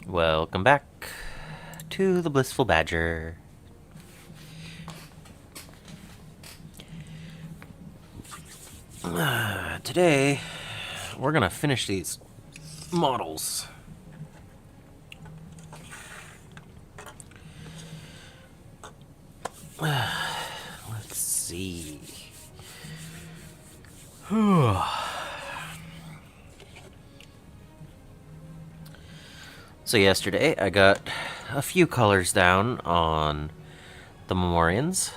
Welcome back to the Blissful Badger. Today, we're gonna finish these models. Let's see. So yesterday, I got a few colors down on the Memorians.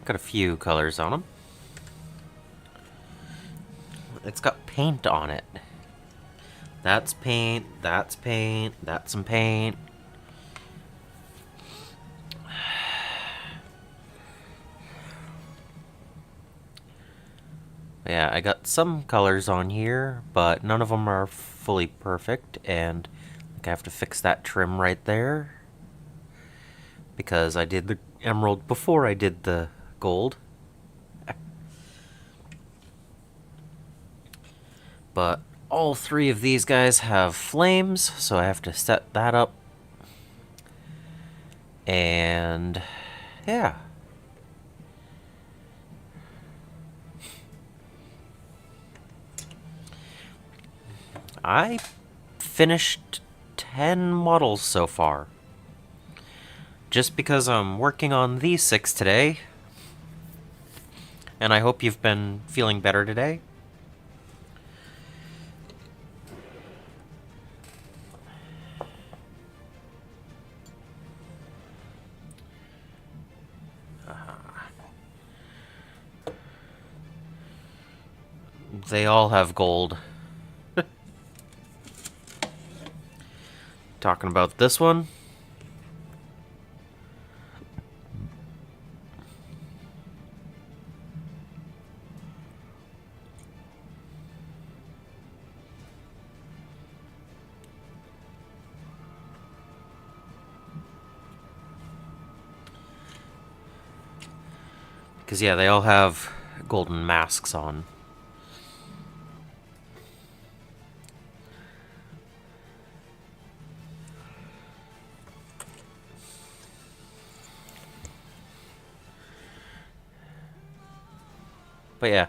Got a few colors on them. It's got paint on it. That's paint, that's paint, that's some paint. Yeah, I got some colors on here, but none of them are fully perfect, and I have to fix that trim right there because I did the emerald before I did the gold. But all three of these guys have flames, so I have to set that up. And yeah. I finished 10 models so far. Just because I'm working on these 6 today. And I hope you've been feeling better today. They all have gold. Talking about this one. Because, yeah, they all have golden masks on. But yeah,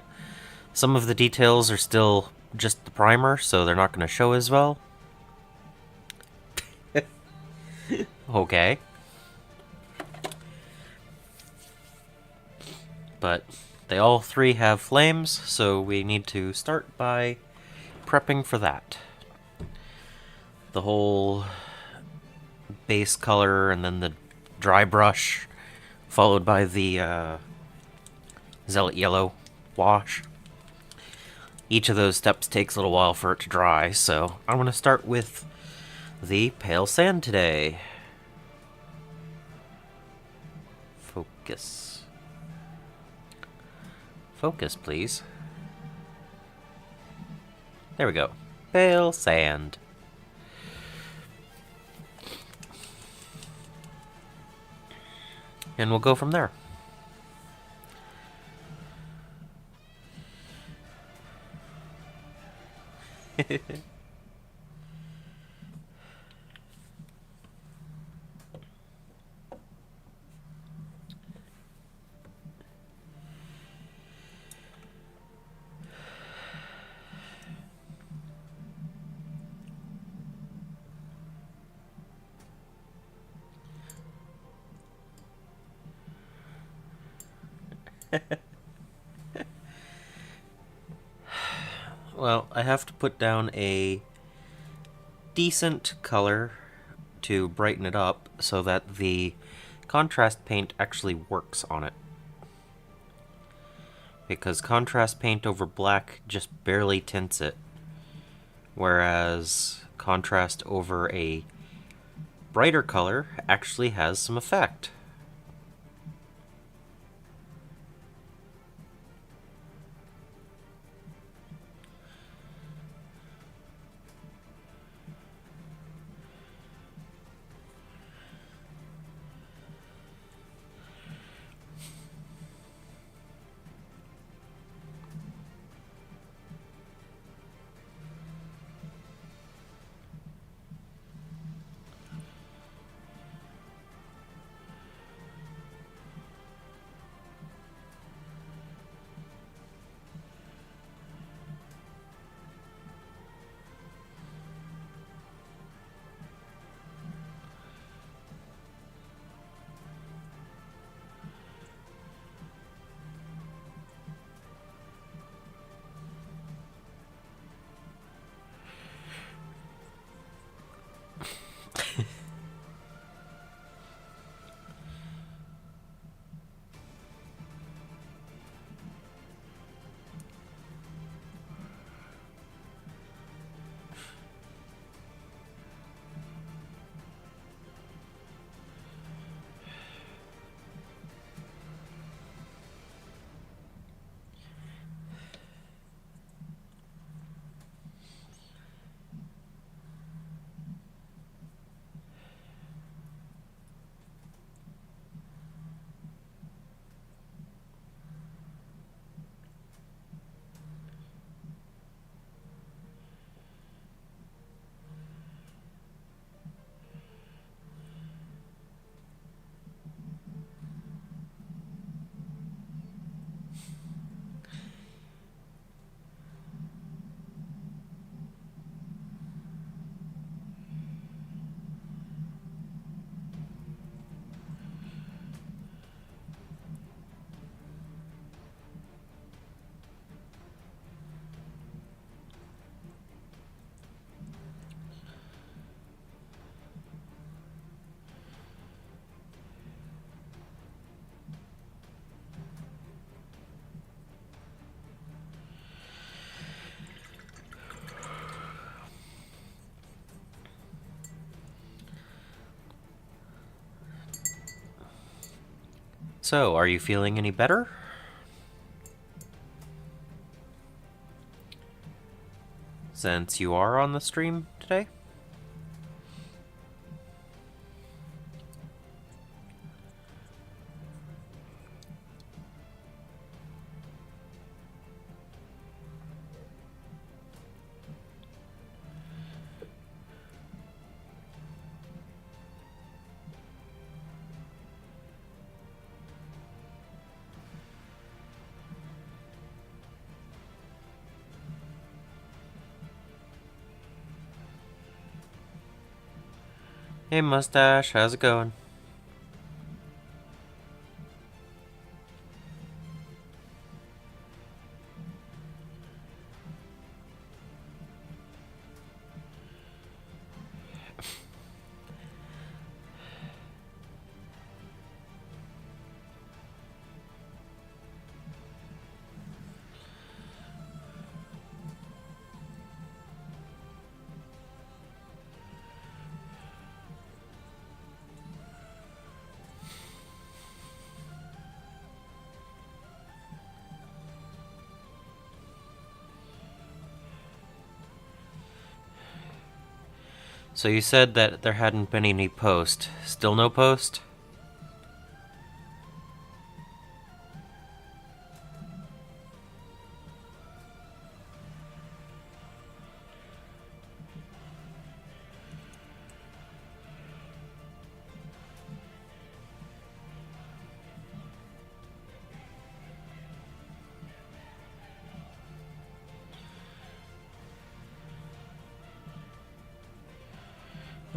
some of the details are still just the primer, so they're not going to show as well. Okay. But they all three have flames, so we need to start by prepping for that. The whole base color and then the dry brush, followed by the Zealot Yellow wash. Each of those steps takes a little while for it to dry, so I'm going to start with the pale sand today. Focus. Focus, please. There we go. Pale sand. And we'll go from there. Well, I have to put down a decent color to brighten it up so that the contrast paint actually works on it. Because contrast paint over black just barely tints it, whereas contrast over a brighter color actually has some effect. So, are you feeling any better? Since you are on the stream today? Hey Mustache, how's it going? So you said that there hadn't been any post. Still no post?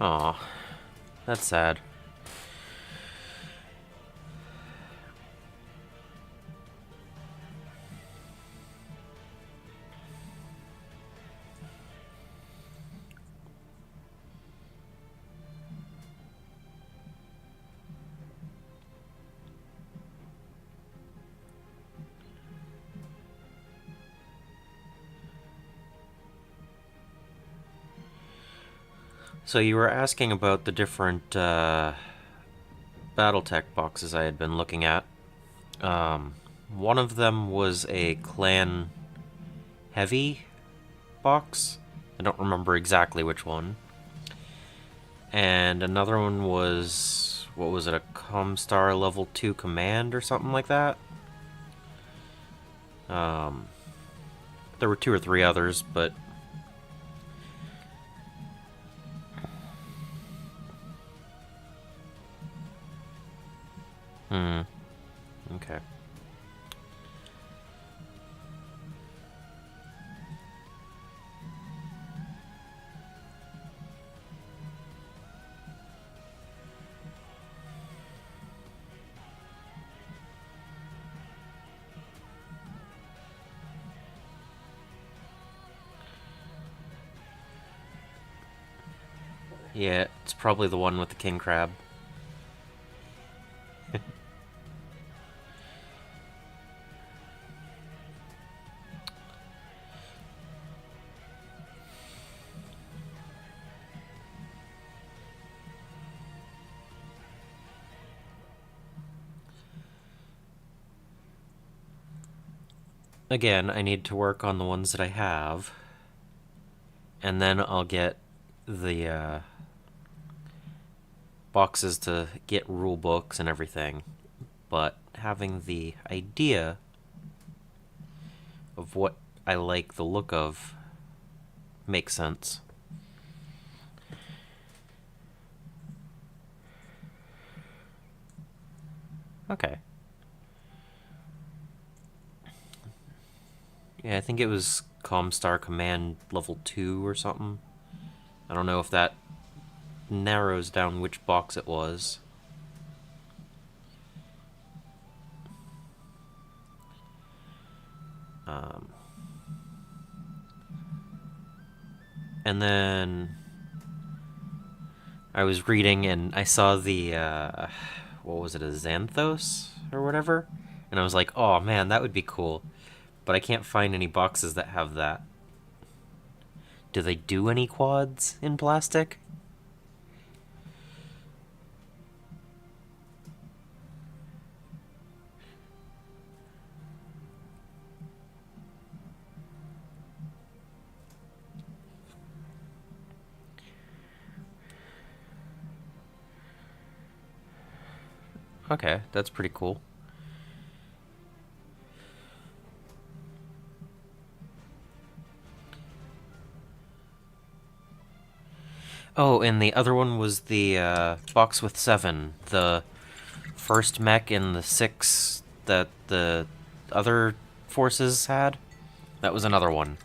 Aw, that's sad. So you were asking about the different BattleTech boxes I had been looking at. One of them was a clan heavy box. I don't remember exactly which one. And another one was, what was it, a Comstar level 2 command or something like that? There were 2 or 3 others, but... Okay. Yeah, it's probably the one with the king crab. Again, I need to work on the ones that I have, and then I'll get the boxes to get rule books and everything. But having the idea of what I like the look of makes sense. Okay. Yeah, I think it was Comstar Command level 2 or something. I don't know if that narrows down which box it was. And then I was reading and I saw the, what was it, a Xanthos or whatever? And I was like, oh man, that would be cool. But I can't find any boxes that have that. Do they do any quads in plastic? Okay, that's pretty cool. Oh, and the other one was the box with 7, the first mech in the 6 that the other forces had. That was another one.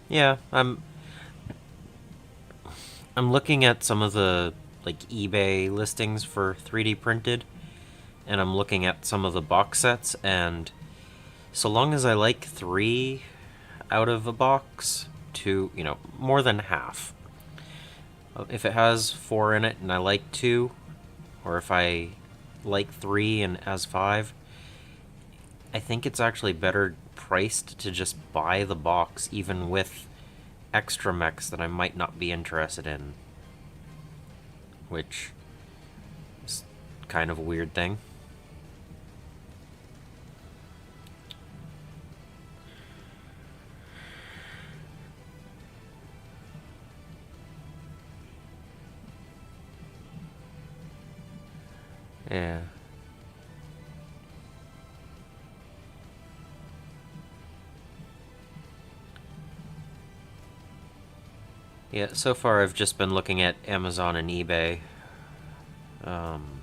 Yeah, I'm looking at some of the like eBay listings for 3D printed, and I'm looking at some of the box sets, and so long as I like 3 out of a box, to, more than half. If it has 4 in it and I like 2, or if I like 3 and has 5, I think it's actually better priced to just buy the box, even with extra mechs that I might not be interested in. Which is kind of a weird thing. Yeah. Yeah, so far I've just been looking at Amazon and eBay. Um,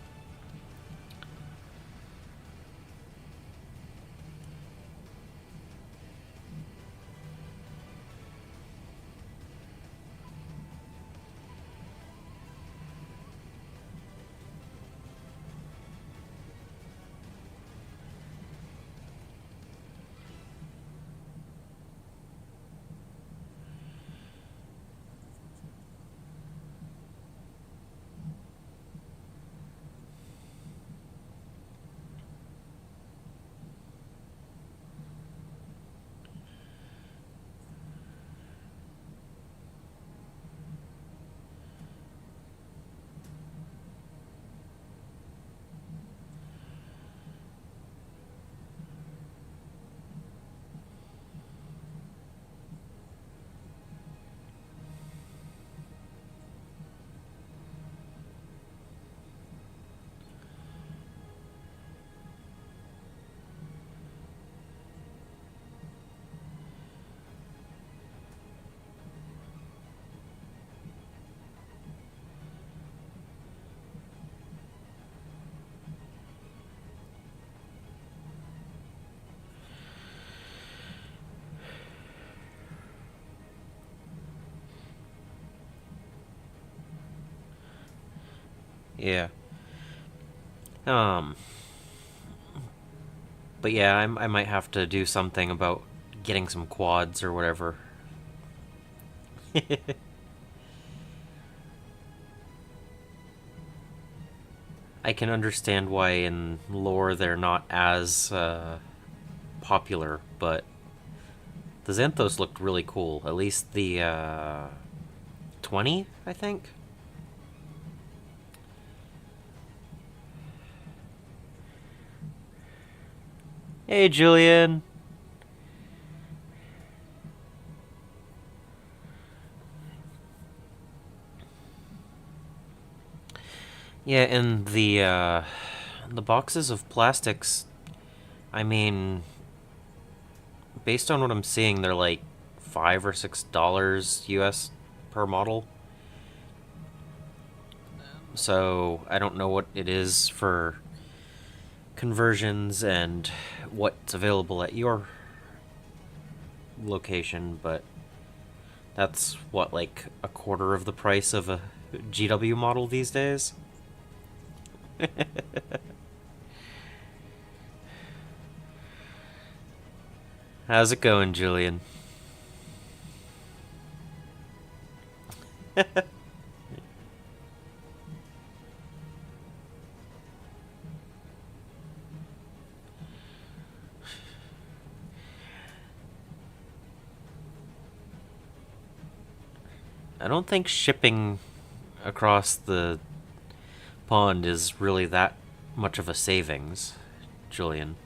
yeah. Um, but yeah, I might have to do something about getting some quads or whatever. I can understand why in lore they're not as popular, but the Xanthos looked really cool. At least the 20, I think. Hey, Julian. Yeah, and the boxes of plastics. I mean, based on what I'm seeing, they're like $5 or $6 US per model. So I don't know what it is for conversions and what's available at your location, but that's what, like a quarter of the price of a GW model these days. How's it going, Julian? I don't think shipping across the pond is really that much of a savings, Julian.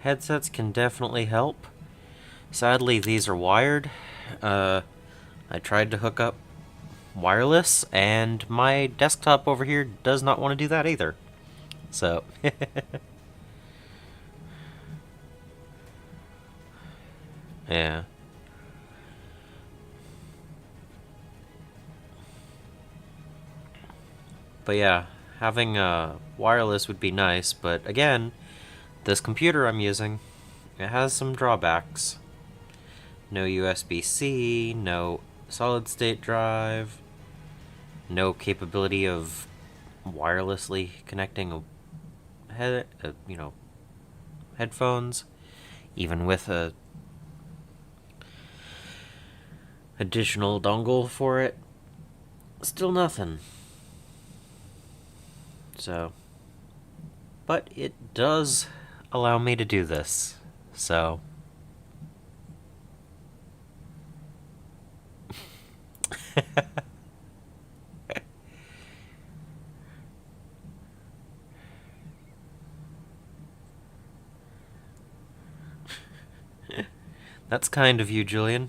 Headsets can definitely help. Sadly, these are wired. I tried to hook up wireless, and my desktop over here does not want to do that either. So, yeah. But yeah, having wireless would be nice, but again, this computer I'm using, it has some drawbacks. No USB-C, no solid state drive, no capability of wirelessly connecting headphones, even with a additional dongle for it. Still nothing. So, but it does allow me to do this. So, that's kind of you, Julian.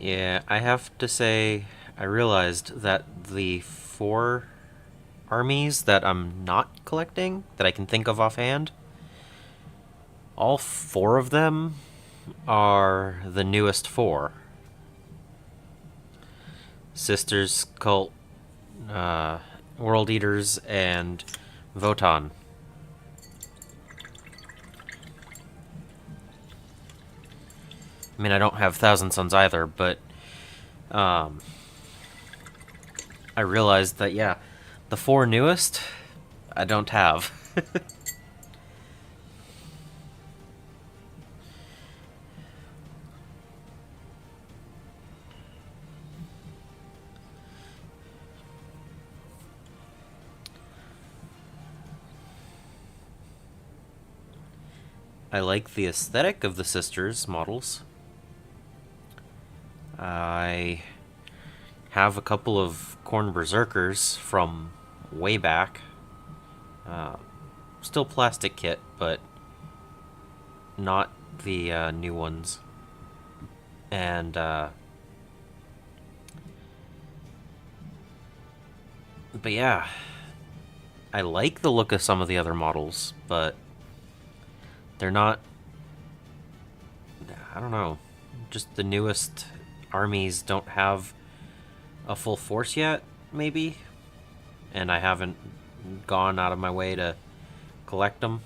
Yeah, I have to say, I realized that the 4 armies that I'm not collecting, that I can think of offhand, all 4 of them are the newest 4. Sisters, Cult, uh, World Eaters, and Votan. I mean, I don't have Thousand Sons either, but I realized that, yeah, the 4 newest, I don't have. I like the aesthetic of the Sisters models. I have a couple of Khorne Berserkers from way back. Uh, Still plastic kit, but not the new ones. And but yeah, I like the look of some of the other models, but they're not. I don't know. Just the newest armies don't have a full force yet, maybe, and I haven't gone out of my way to collect them.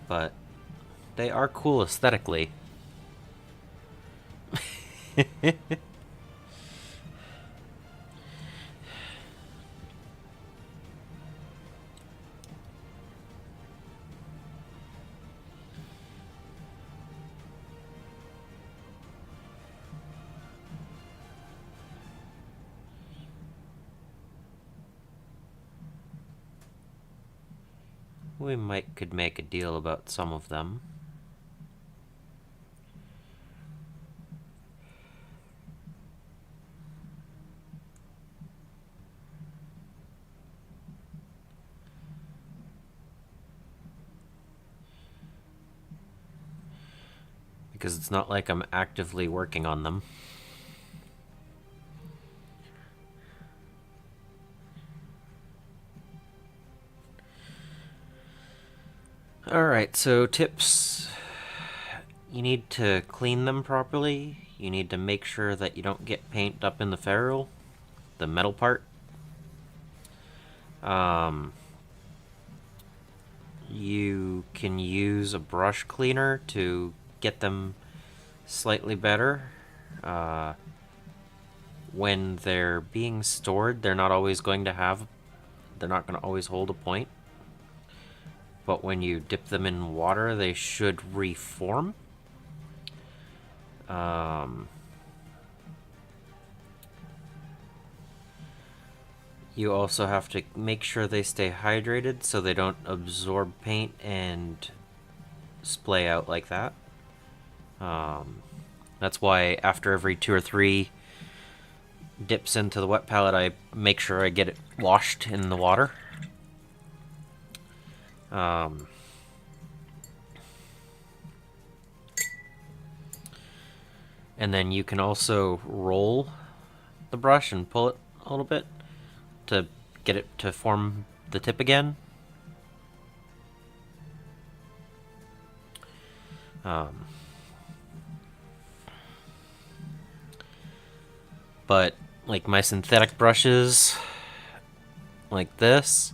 But they are cool aesthetically. We could make a deal about some of them. because it's not like I'm actively working on them. Alright, so tips. You need to clean them properly. You need to make sure that you don't get paint up in the ferrule, the metal part. You can use a brush cleaner to get them slightly better. When they're being stored, they're not always going to always hold a point. But when you dip them in water, they should reform. You also have to make sure they stay hydrated so they don't absorb paint and splay out like that. That's why after every 2 or 3 dips into the wet palette, I make sure I get it washed in the water. And then you can also roll the brush and pull it a little bit to get it to form the tip again. But like my synthetic brushes, like this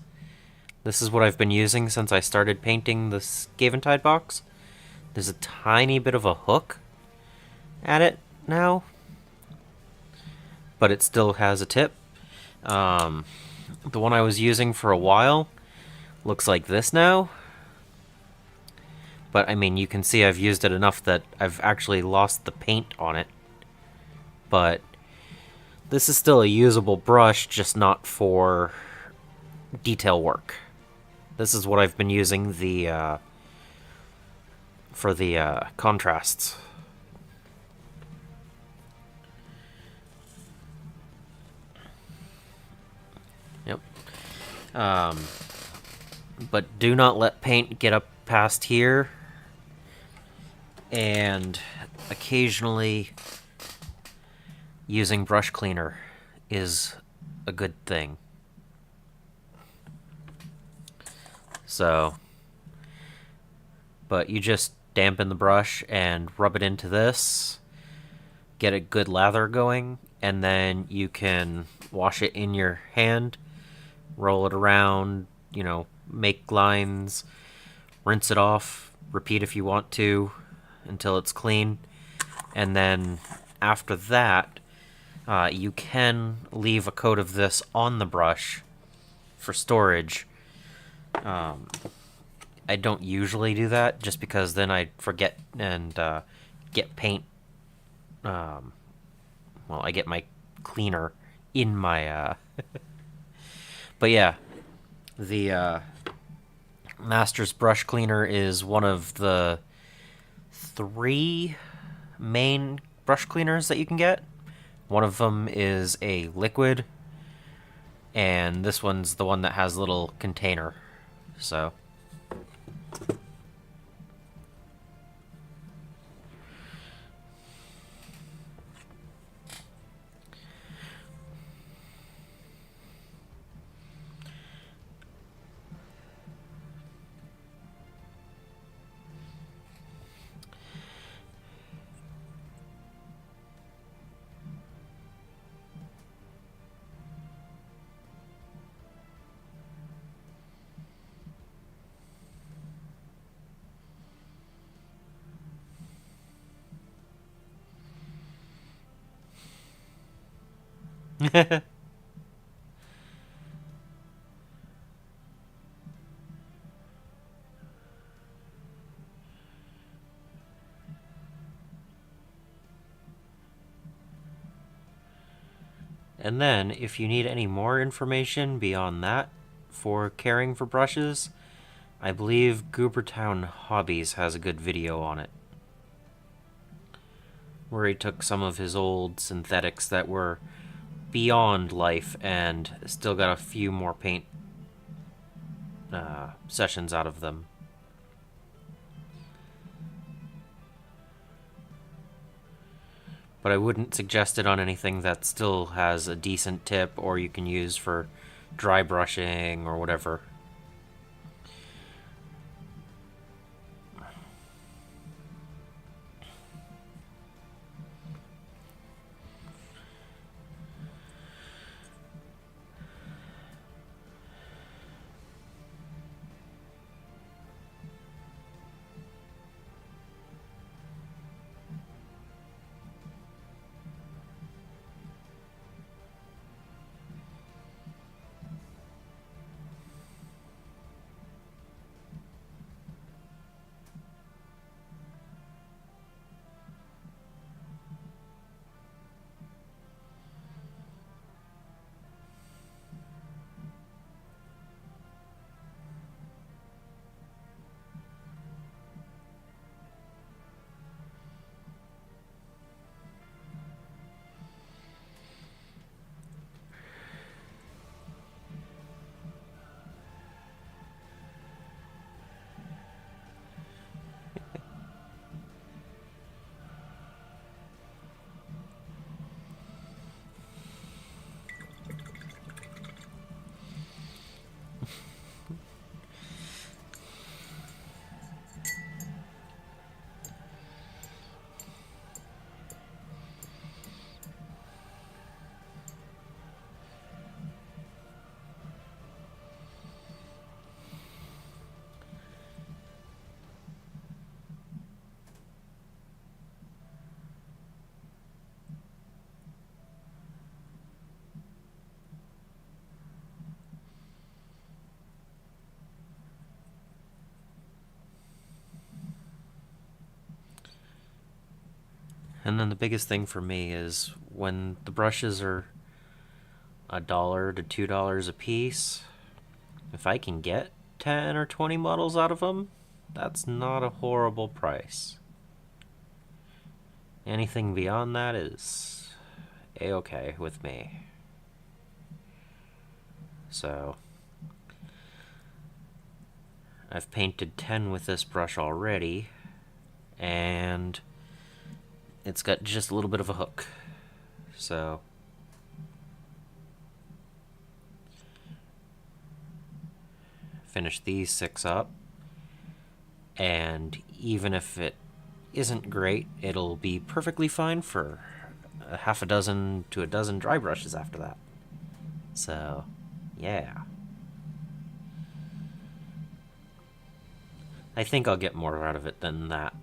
is what I've been using since I started painting the Skaventide box. There's a tiny bit of a hook at it now, but it still has a tip. The one I was using for a while looks like this now, but I mean, you can see I've used it enough that I've actually lost the paint on it. But this is still a usable brush, just not for detail work. This is what I've been using for the contrasts. Yep. But do not let paint get up past here. And occasionally using brush cleaner is a good thing. So, but you just dampen the brush and rub it into this, get a good lather going, and then you can wash it in your hand, roll it around, you know, make lines, rinse it off, repeat if you want to until it's clean. And then after that, you can leave a coat of this on the brush for storage. I don't usually do that just because then I forget and get paint. Well, I get my cleaner in my. But yeah, the Master's brush cleaner is one of the 3 main brush cleaners that you can get. One of them is a liquid, and this one's the one that has a little container. So. And then, if you need any more information beyond that for caring for brushes, I believe Goobertown Hobbies has a good video on it, where he took some of his old synthetics that were beyond life and still got a few more paint sessions out of them. but I wouldn't suggest it on anything that still has a decent tip or you can use for dry brushing or whatever. And then the biggest thing for me is when the brushes are $1 to $2 a piece, if I can get 10 or 20 models out of them, that's not a horrible price. Anything beyond that is a-okay with me. So I've painted 10 with this brush already, and it's got just a little bit of a hook. So finish these 6 up, and even if it isn't great, it'll be perfectly fine for a half a dozen to a dozen dry brushes after that. So yeah, I think I'll get more out of it than that.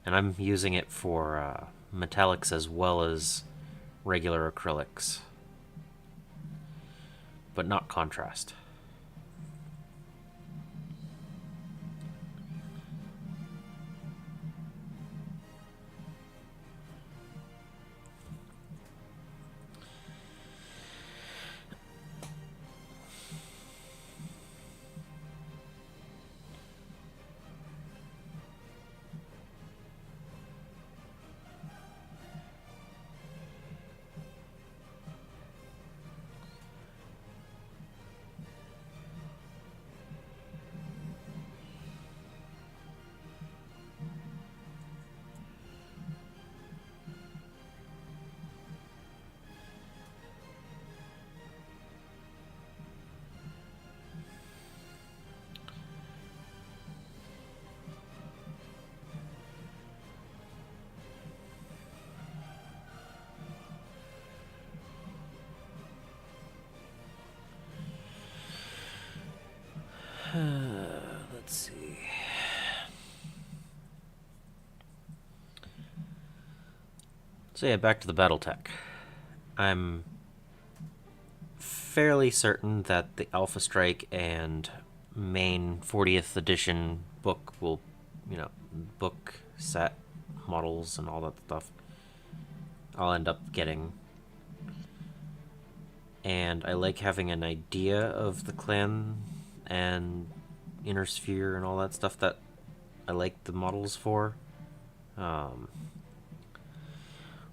And I'm using it for metallics as well as regular acrylics, but not contrast. Let's see. So yeah, back to the Battletech. I'm fairly certain that the Alpha Strike and main 40th edition book will, book set models and all that stuff, I'll end up getting. And I like having an idea of the clan and inner sphere and all that stuff that I like the models for.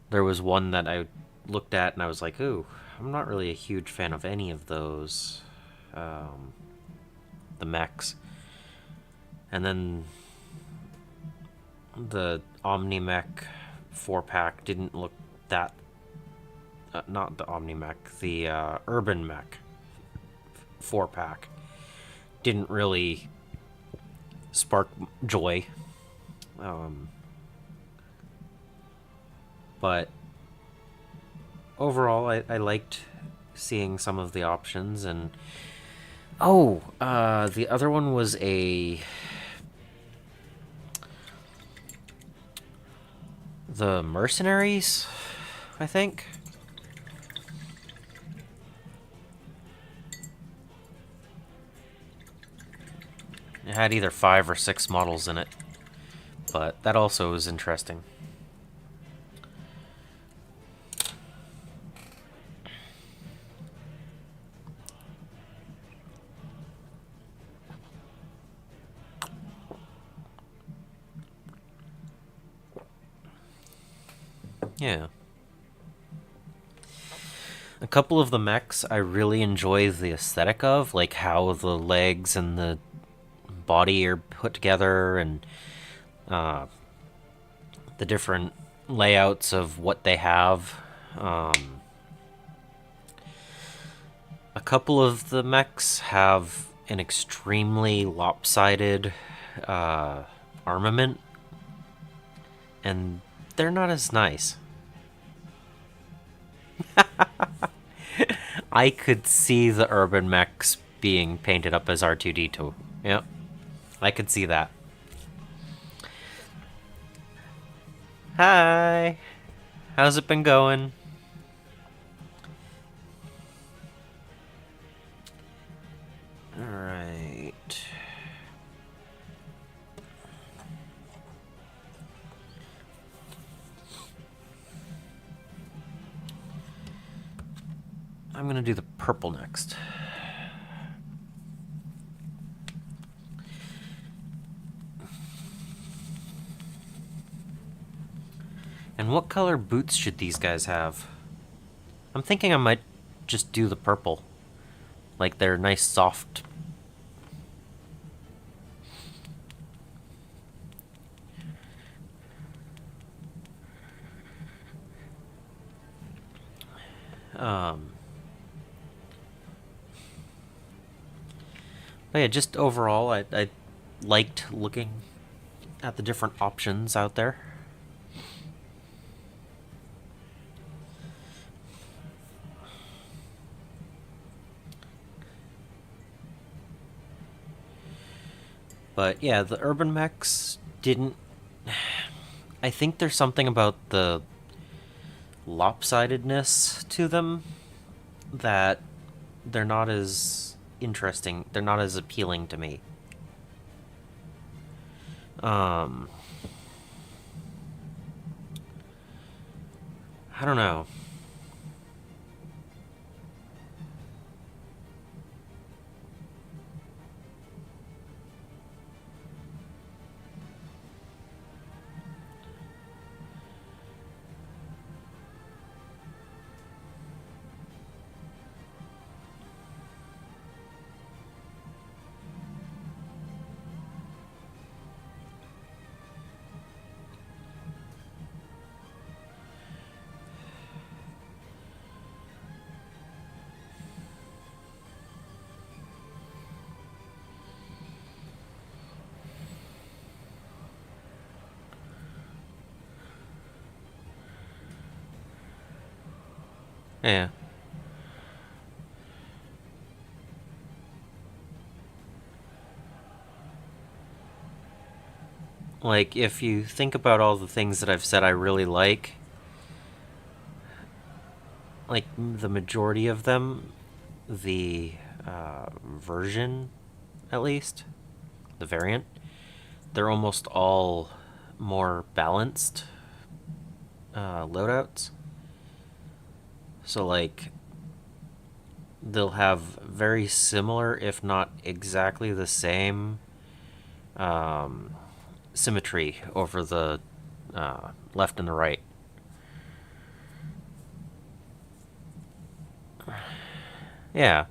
There was one that I looked at and I was like, ooh, I'm not really a huge fan of any of those, the mechs. And then the Omni mech 4-pack didn't look that... not the Omni-Mech, the Urban Mech 4-pack didn't really spark joy. But overall, I liked seeing some of the options. And the other one was the Mercenaries, I think. It had either 5 or 6 models in it, but that also was interesting. Yeah. A couple of the mechs I really enjoy the aesthetic of, like how the legs and the body are put together, and the different layouts of what they have. A couple of the mechs have an extremely lopsided armament, and they're not as nice. I could see the urban mechs being painted up as R2-D2. Yep. I could see that. Hi! How's it been going? Alright. I'm gonna do the purple next. And what color boots should these guys have? I'm thinking I might just do the purple. Like they're nice, soft. But yeah, just overall, I liked looking at the different options out there. But yeah, the urban mechs didn't... I think there's something about the lopsidedness to them that they're not as interesting. They're not as appealing to me. I don't know. Yeah. Like, if you think about all the things that I've said I really like the majority of them, the version, at least, the variant, they're almost all more balanced loadouts. So, like, they'll have very similar, if not exactly the same, symmetry over the left and the right. Yeah.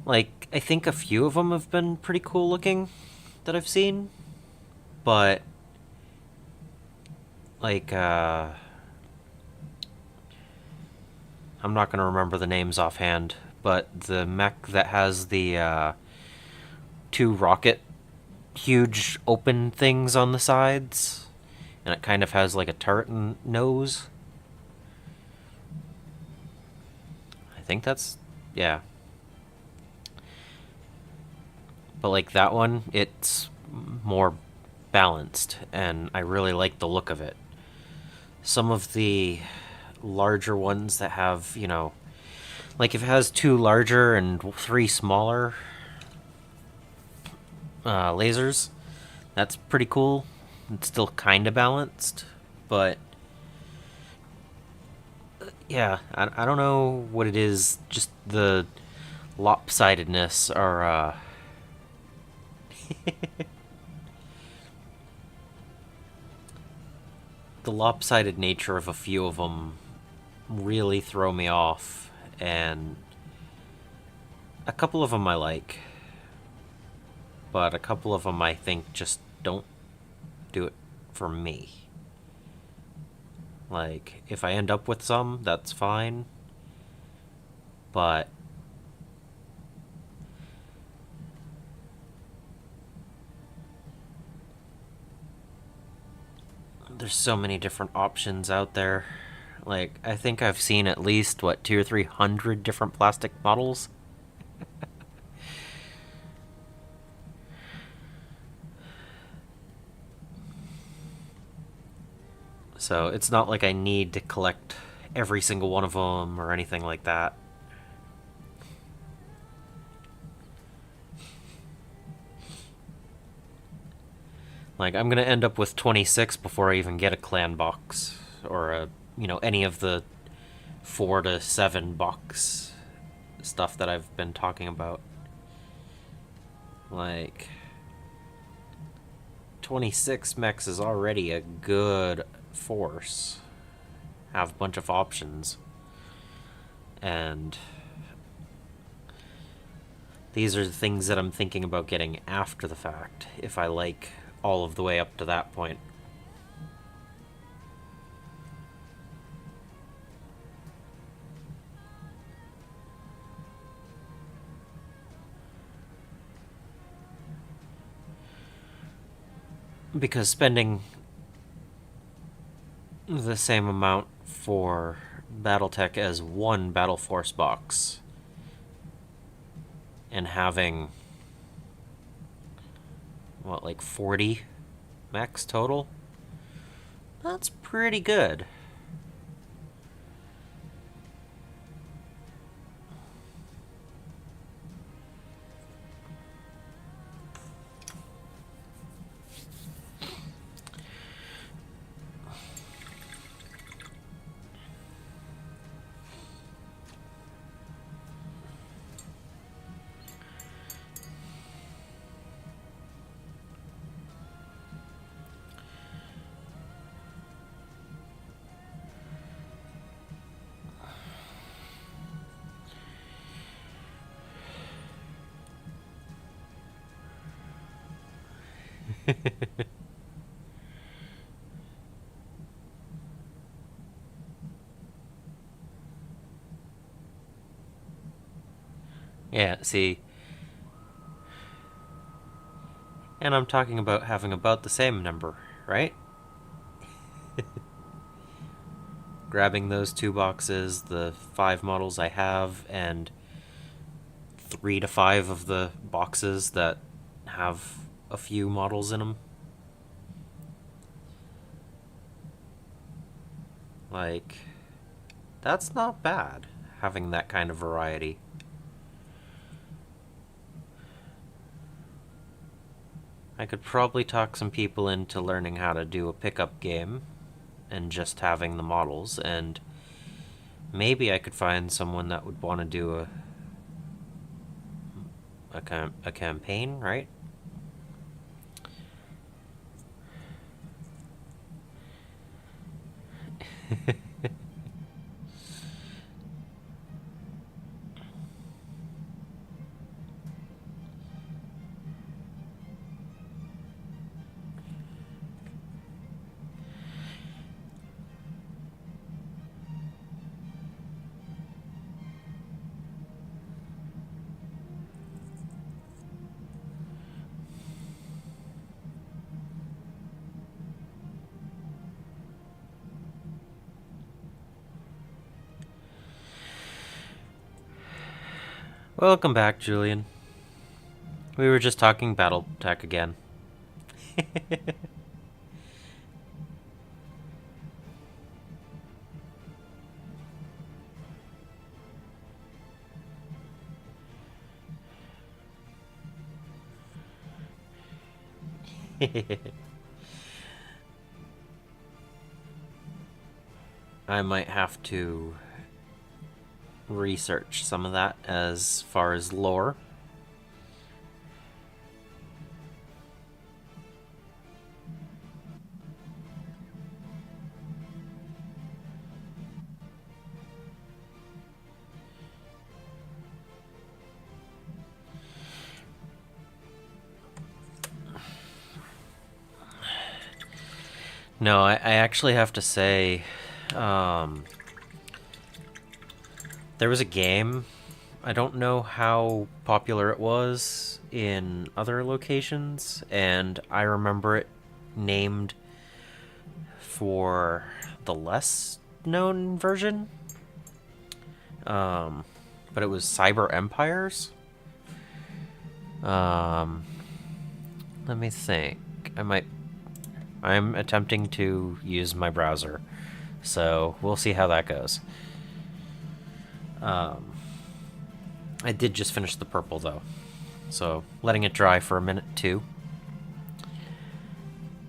Like, I think a few of them have been pretty cool looking that I've seen, but like, I'm not gonna remember the names offhand, but the mech that has the, two rocket huge open things on the sides, and it kind of has like a turret nose. I think that's, yeah. But like that one, it's more balanced, and I really like the look of it. Some of the larger ones that have, like if it has two larger and three smaller lasers, that's pretty cool. It's still kind of balanced, but yeah, I don't know what it is. Just the lopsidedness, or the lopsided nature of a few of them really throw me off, and a couple of them I like, but a couple of them I think just don't do it for me. Like, if I end up with some, that's fine, but there's so many different options out there. Like, I think I've seen at least, what, 200 or 300 different plastic models? So it's not like I need to collect every single one of them or anything like that. Like, I'm gonna end up with 26 before I even get a clan box, or any of the 4 to 7 box stuff that I've been talking about. Like, 26 mechs is already a good force. Have a bunch of options. And these are the things that I'm thinking about getting after the fact, if I like all of the way up to that point. Because spending the same amount for Battletech as one Battle Force box and having, what, like 40 mechs total? That's pretty good. Yeah, see. And I'm talking about having about the same number, right? Grabbing those 2 boxes, the 5 models I have, and 3 to 5 of the boxes that have a few models in them. Like, that's not bad, having that kind of variety. I could probably talk some people into learning how to do a pickup game and just having the models, and maybe I could find someone that would want to do a campaign, right? Welcome back, Julian. We were just talking BattleTech again. I might have to research some of that as far as lore. No, I actually have to say, there was a game. I don't know how popular it was in other locations, and I remember it named for the less known version. But it was Cyber Empires. Let me think. I'm attempting to use my browser, so we'll see how that goes. I did just finish the purple though, so letting it dry for a minute too.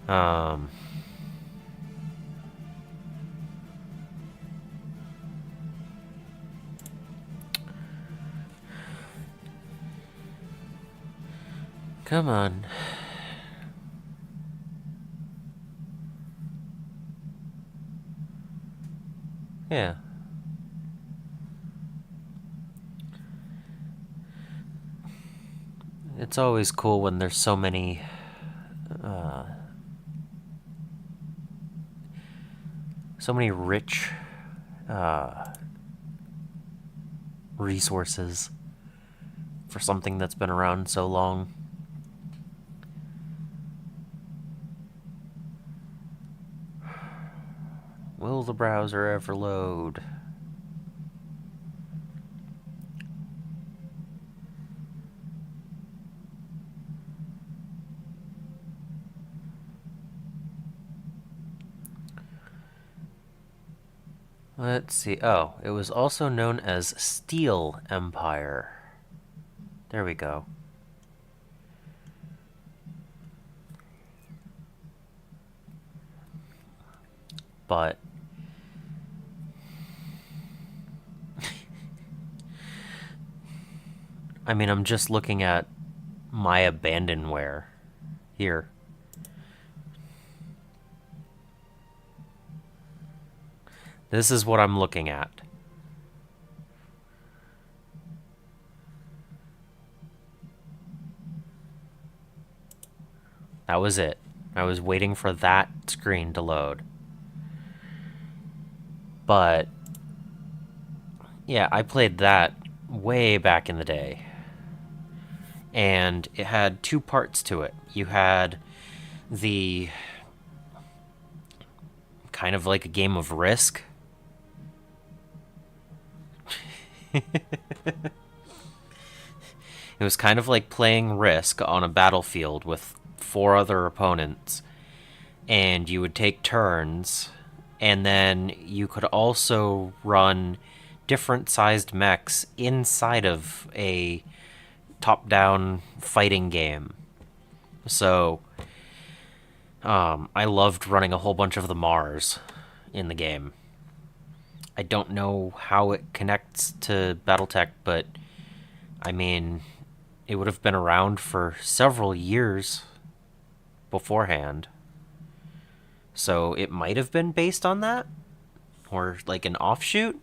Come on. Yeah. It's always cool when there's so many rich resources for something that's been around so long. Will the browser ever load? Let's see. Oh, it was also known as Steel Empire. There we go. But I mean, I'm just looking at my abandonware here. This is what I'm looking at. That was it. I was waiting for that screen to load. But yeah, I played that way back in the day. And it had two parts to it. You had the kind of like a game of Risk. It was kind of like playing Risk on a battlefield with 4 other opponents, and you would take turns, and then you could also run different sized mechs inside of a top-down fighting game. So, I loved running a whole bunch of the Mars in the game. I don't know how it connects to BattleTech, but I mean, it would have been around for several years beforehand. So it might have been based on that, or like an offshoot.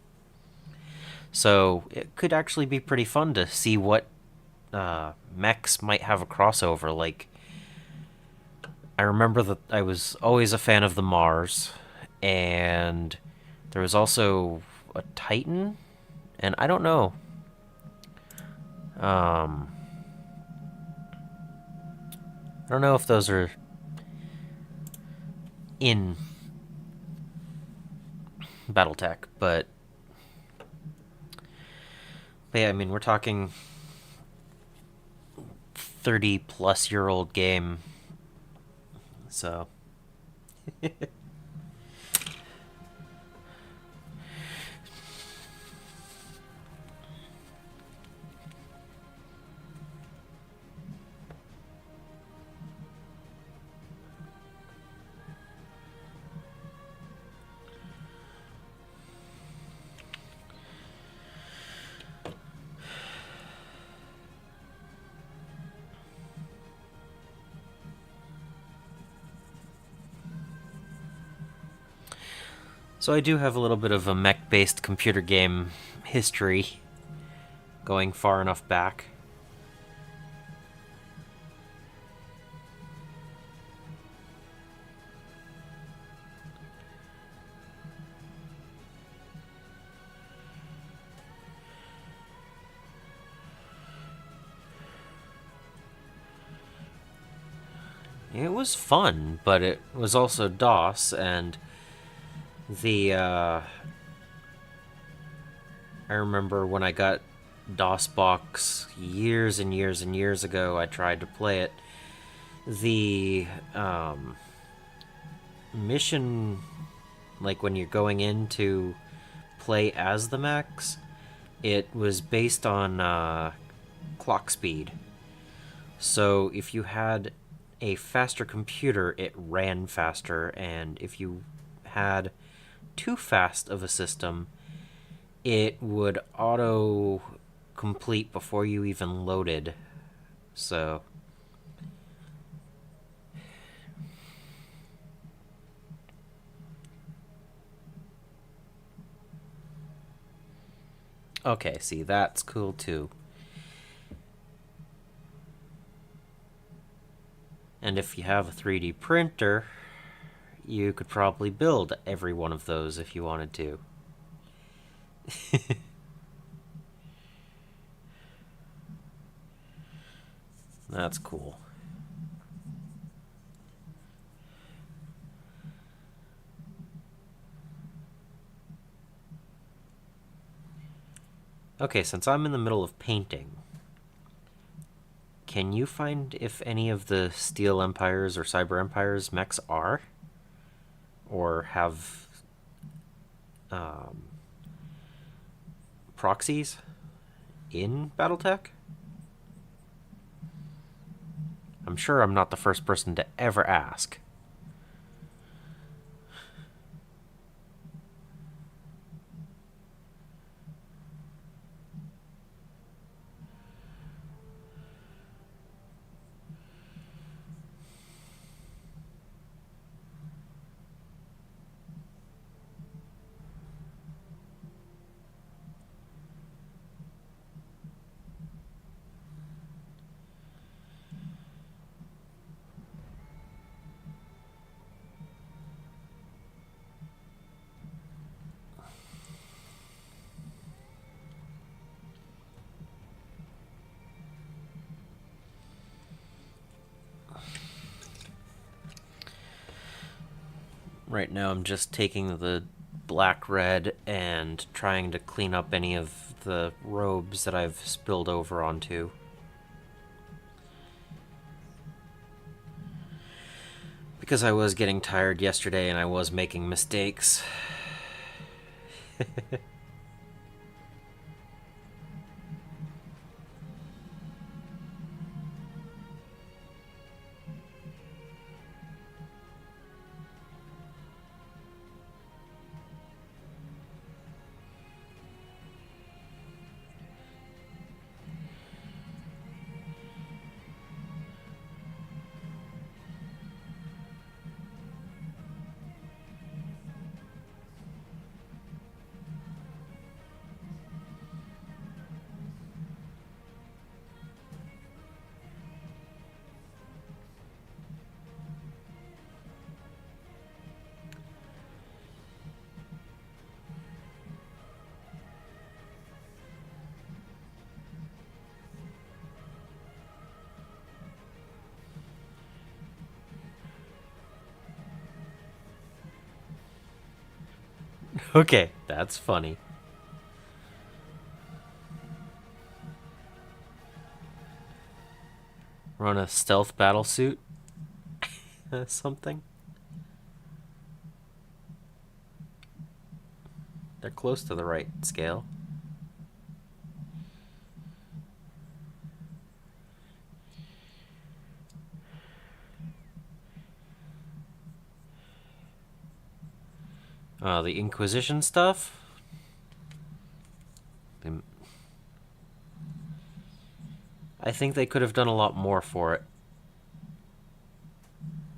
So it could actually be pretty fun to see what mechs might have a crossover. Like, I remember that I was always a fan of the Mars, and there was also a Titan, and I don't know. I don't know if those are in BattleTech, but But yeah, I mean, we're talking 30-plus-year-old game, so... So I do have a little bit of a mech-based computer game history, going far enough back. It was fun, but it was also DOS, and I remember when I got DOSBox years and years and years ago, I tried to play it. The mission, like when you're going in to play as the mechs, it was based on clock speed. So if you had a faster computer, it ran faster, and if you had too fast of a system, it would auto complete before you even loaded. So okay, see, that's cool too. And if you have a 3D printer, you could probably build every one of those if you wanted to. That's cool. Okay, since I'm in the middle of painting, can you find if any of the Steel Empires or Cyber Empires mechs are? Or have proxies in Battletech? I'm sure I'm not the first person to ever ask. Right now I'm just taking the black red and trying to clean up any of the robes that I've spilled over onto. Because I was getting tired yesterday and I was making mistakes. Okay, that's funny. Run a stealth battle suit. Something. They're close to the right scale. The Inquisition stuff. I think they could have done a lot more for it.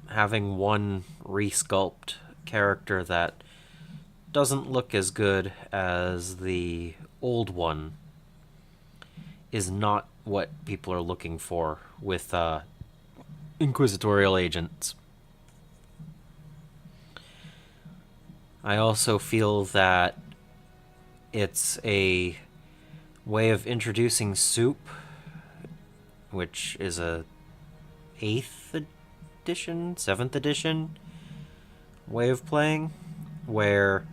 Having one resculpt character that doesn't look as good as the old one is not what people are looking for with inquisitorial agents. I also feel that it's a way of introducing soup, which is a 8th edition, 7th edition way of playing, where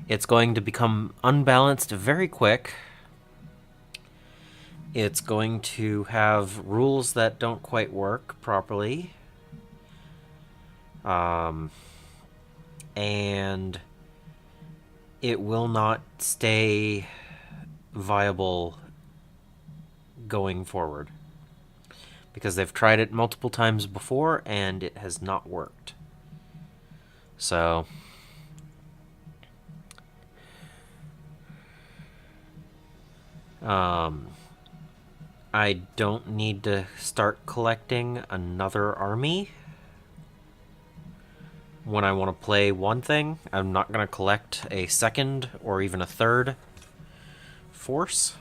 it's going to become unbalanced very quick. It's going to have rules that don't quite work properly. And it will not stay viable going forward. Because they've tried it multiple times before and it has not worked. So I don't need to start collecting another army when I want to play one thing. I'm not going to collect a second or even a third force.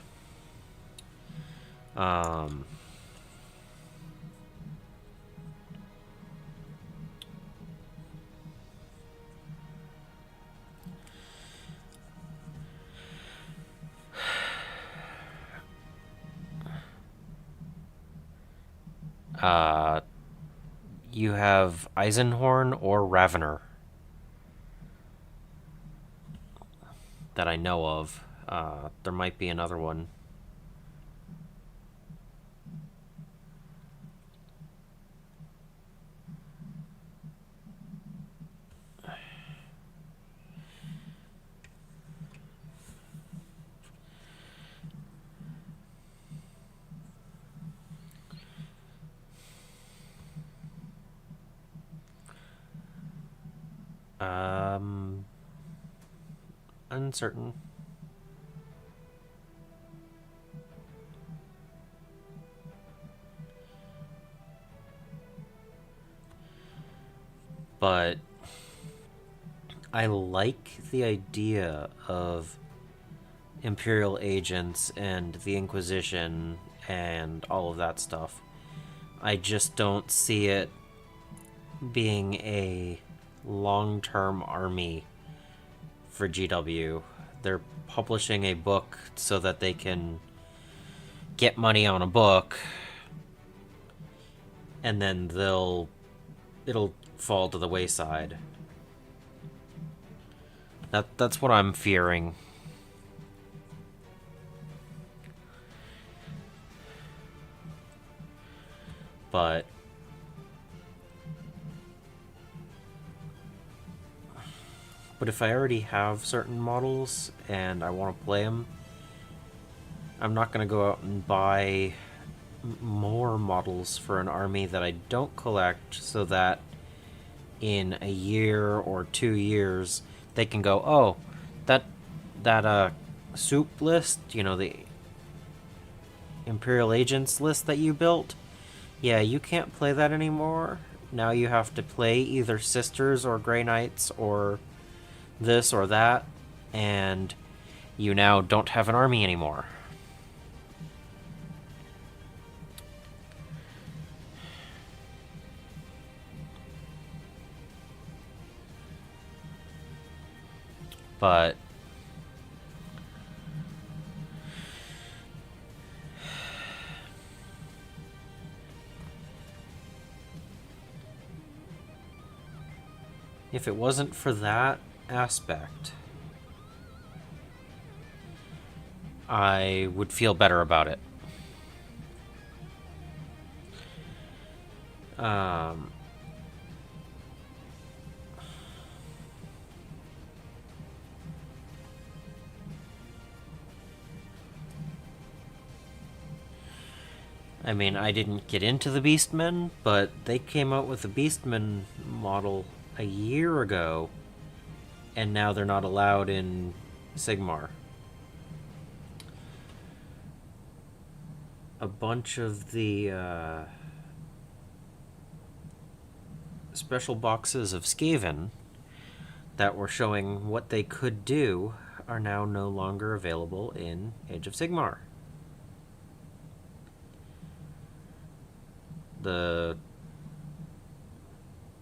You have Eisenhorn or Ravener that I know of. There might be another one. Uncertain. But I like the idea of Imperial agents and the Inquisition and all of that stuff. I just don't see it being a long-term army for GW. They're publishing a book so that they can get money on a book, and then it'll fall to the wayside. That's what I'm fearing. But if I already have certain models and I want to play them, I'm not going to go out and buy more models for an army that I don't collect, so that in a year or 2 years they can go, oh, that soup list, the Imperial Agents list that you built, yeah, you can't play that anymore. Now you have to play either Sisters or Grey Knights or this or that, and you now don't have an army anymore. But if it wasn't for that aspect, I would feel better about it. Um, I mean, I didn't get into the Beastmen, but they came out with a Beastman model a year ago, and now they're not allowed in Sigmar. A bunch of the special boxes of Skaven that were showing what they could do are now no longer available in Age of Sigmar. The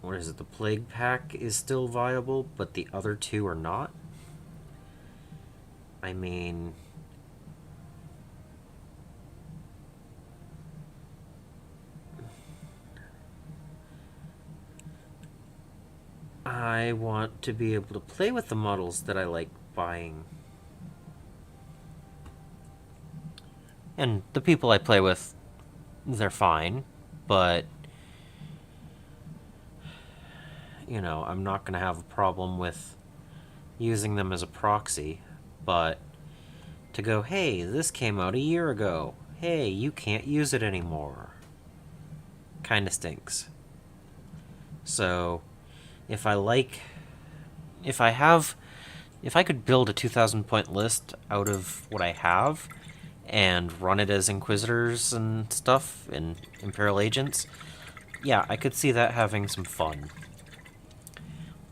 what is it? The Plague Pack is still viable, but the other two are not. I mean, I want to be able to play with the models that I like buying. And the people I play with, they're fine, but you know, I'm not going to have a problem with using them as a proxy, but to go, hey, this came out a year ago. Hey, you can't use it anymore. Kind of stinks. So, if I could build a 2,000 point list out of what I have and run it as Inquisitors and stuff and Imperial Agents, yeah, I could see that having some fun.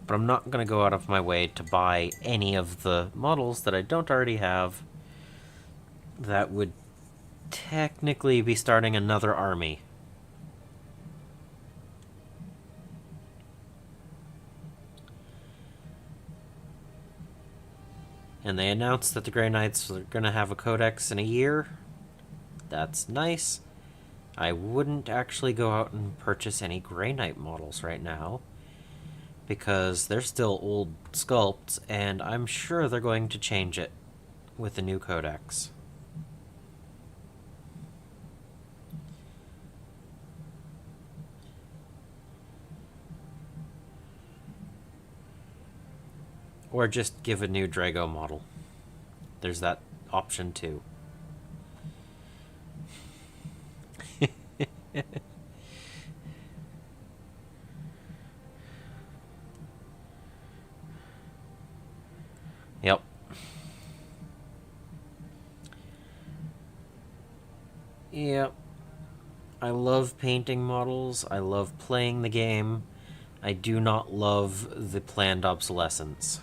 But I'm not going to go out of my way to buy any of the models that I don't already have that would technically be starting another army. And they announced that the Grey Knights are going to have a codex in a year. That's nice. I wouldn't actually go out and purchase any Grey Knight models right now, because they're still old sculpts, and I'm sure they're going to change it with the new codex. Or just give a new Drago model. There's that option too. Yep. Yep. I love painting models. I love playing the game. I do not love the planned obsolescence.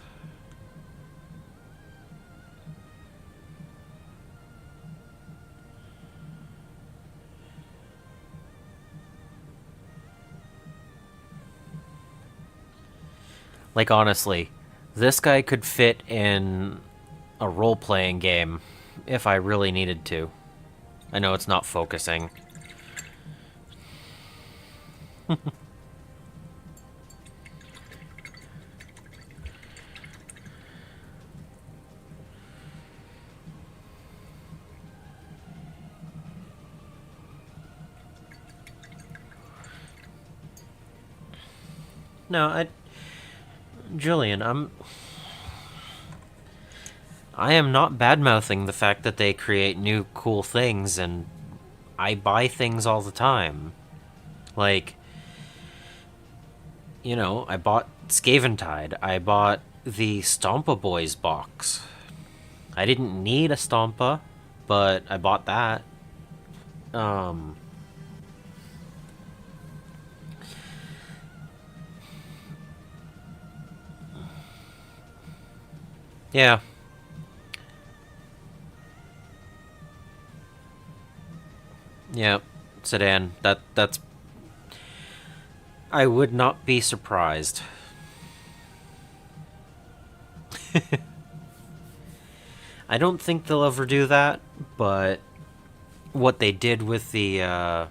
Like, honestly, this guy could fit in a role-playing game if I really needed to. I know it's not focusing. No, Julian, I am not bad-mouthing the fact that they create new cool things, and I buy things all the time. Like, you know, I bought Skaventide. I bought the Stompa Boys box. I didn't need a Stompa, but I bought that. Yeah. Yeah, sedan. That's. I would not be surprised. I don't think they'll ever do that, but what they did with the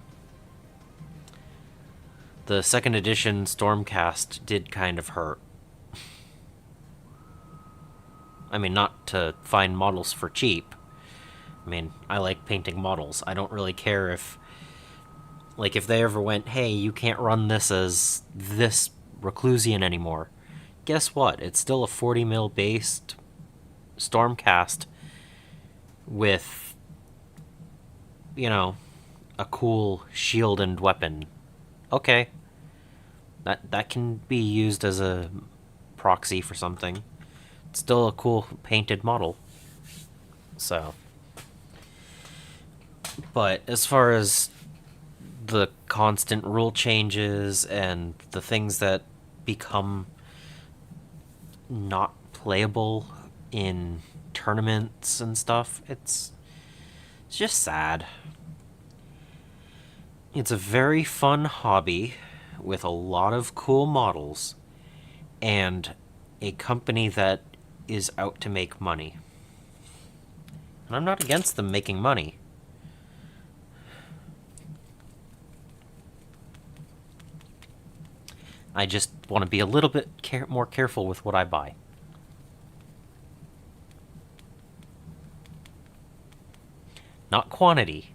second edition Stormcast did kind of hurt. I mean, not to find models for cheap. I mean, I like painting models. I don't really care if Like, if they ever went, hey, you can't run this as this Reclusian anymore, guess what? It's still a 40 mil based Stormcast with, you know, a cool shield and weapon. Okay. That can be used as a proxy for something. It's still a cool painted model. So. But as far as the constant rule changes and the things that become not playable in tournaments and stuff, it's just sad. It's a very fun hobby with a lot of cool models and a company that is out to make money. And I'm not against them making money. I just want to be a little bit more careful with what I buy. Not quantity.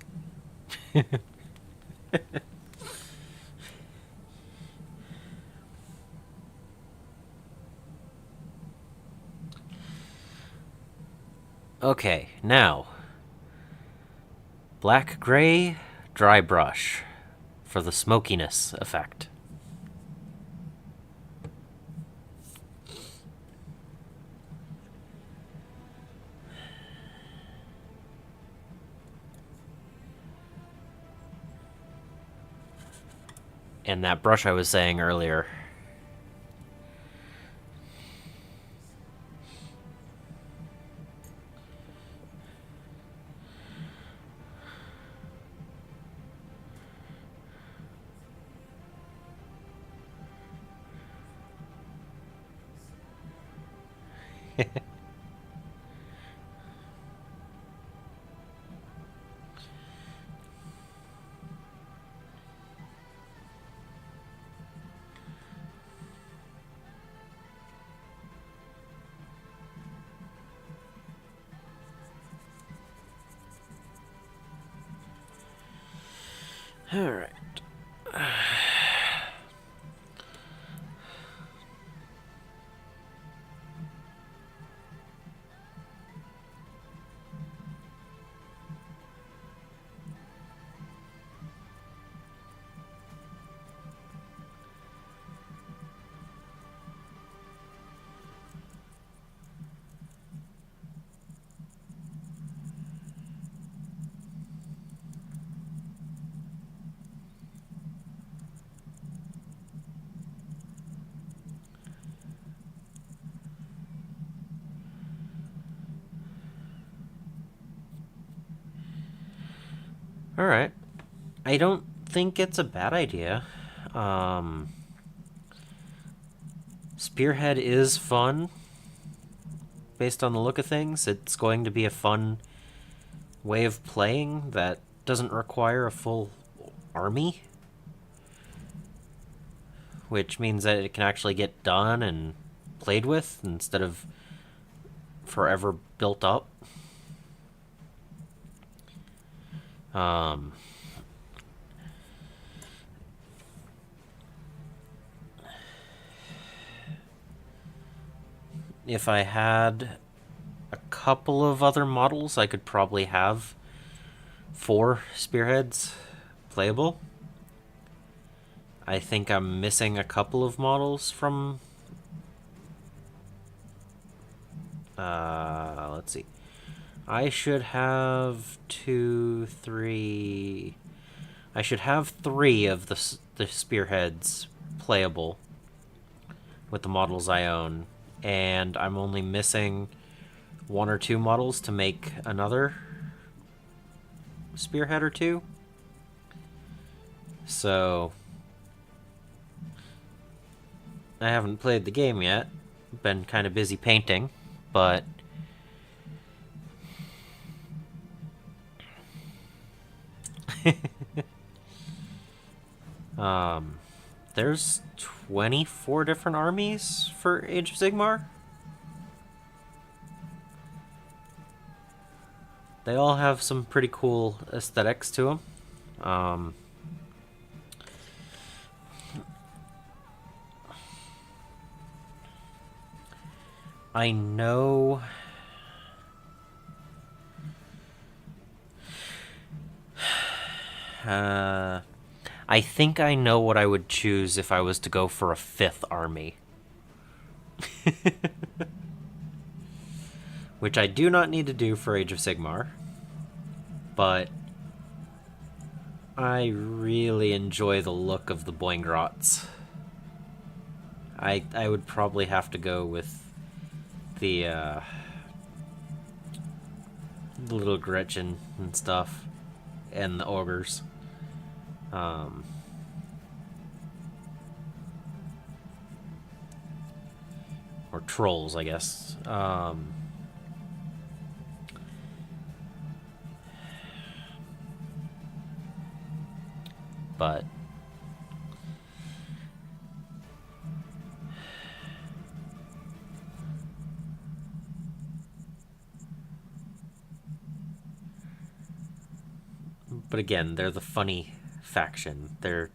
Okay, now black-gray dry brush for the smokiness effect. And that brush I was saying earlier. All right. All right. I don't think it's a bad idea. Spearhead is fun. Based on the look of things, it's going to be a fun way of playing that doesn't require a full army, which means that it can actually get done and played with instead of forever built up. If I had a couple of other models, I could probably have 4 spearheads playable. I think I'm missing a couple of models from... let's see. I should have 2, 3... I should have 3 of the spearheads playable with the models I own. And I'm only missing 1 or 2 models to make another spearhead or 2. So I haven't played the game yet. Been kind of busy painting, but there's 24 different armies for Age of Sigmar. They all have some pretty cool aesthetics to them. I know... I think I know what I would choose if I was to go for a 5th army. Which I do not need to do for Age of Sigmar. But I really enjoy the look of the Boingrots. I would probably have to go with the little Gretchen and stuff, and the ogres. Or trolls, I guess. But again, they're the funny faction. They're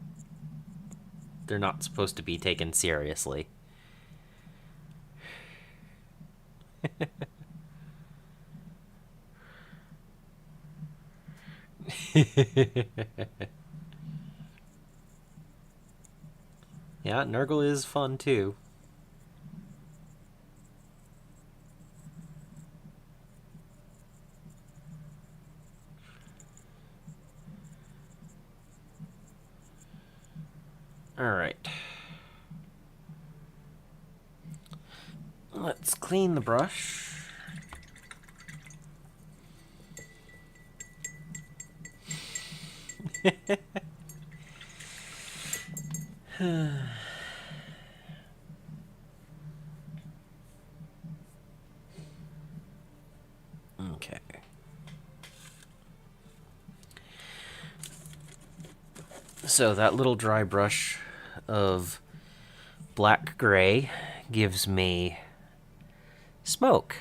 not supposed to be taken seriously. Yeah, Nurgle is fun too. Alright. Let's clean the brush. Okay. So that little dry brush of black gray gives me smoke.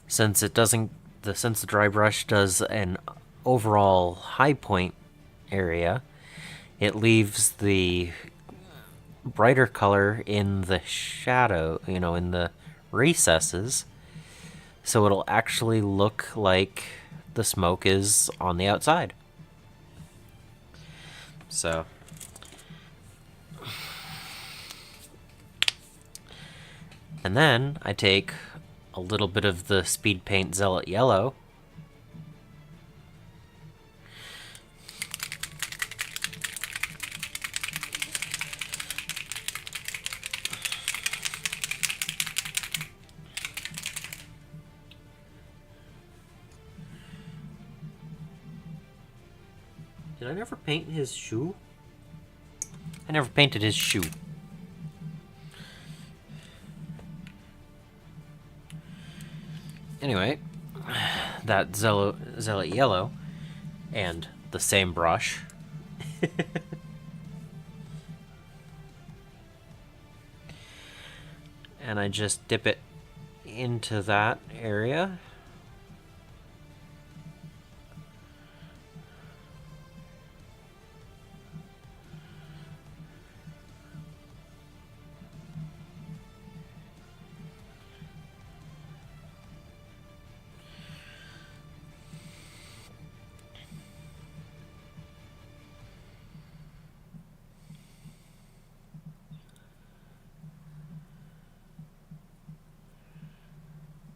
Since the dry brush does an overall high point area, it leaves the brighter color in the shadow, in the recesses, so it'll actually look like the smoke is on the outside. So and then I take a little bit of the speed paint Zealot Yellow. Did I never paint his shoe? I never painted his shoe. Anyway, that Zealot Yellow and the same brush. And I just dip it into that area.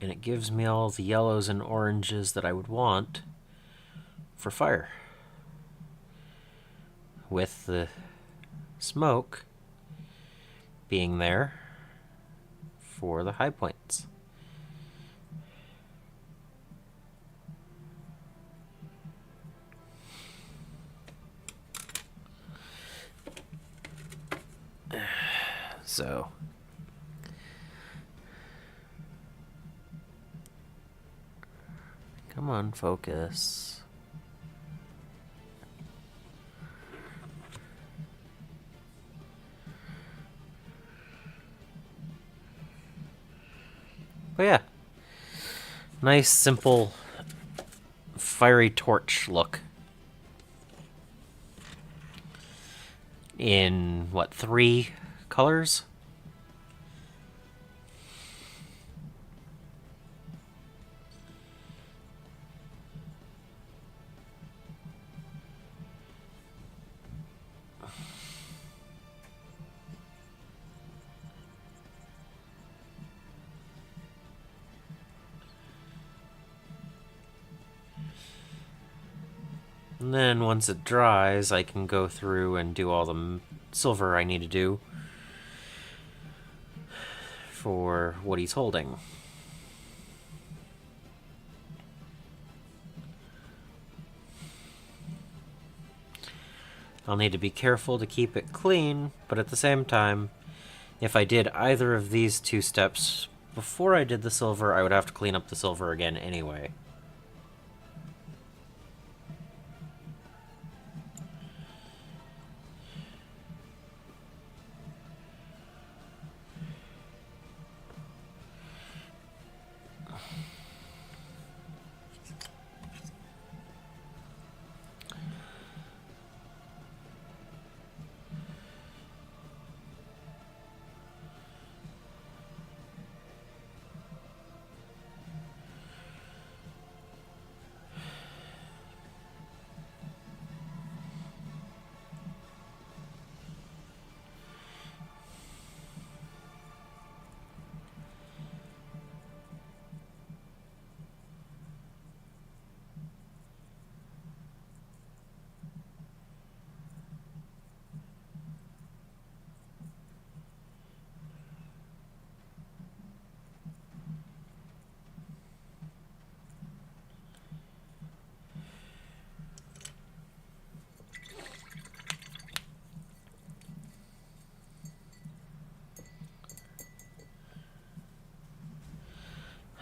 And it gives me all the yellows and oranges that I would want for fire, with the smoke being there for the high points. So on, focus. But yeah. Nice, simple, fiery torch look. In, what, 3 colors? And then once it dries, I can go through and do all the silver I need to do for what he's holding. I'll need to be careful to keep it clean, but at the same time, if I did either of these 2 steps before I did the silver, I would have to clean up the silver again anyway.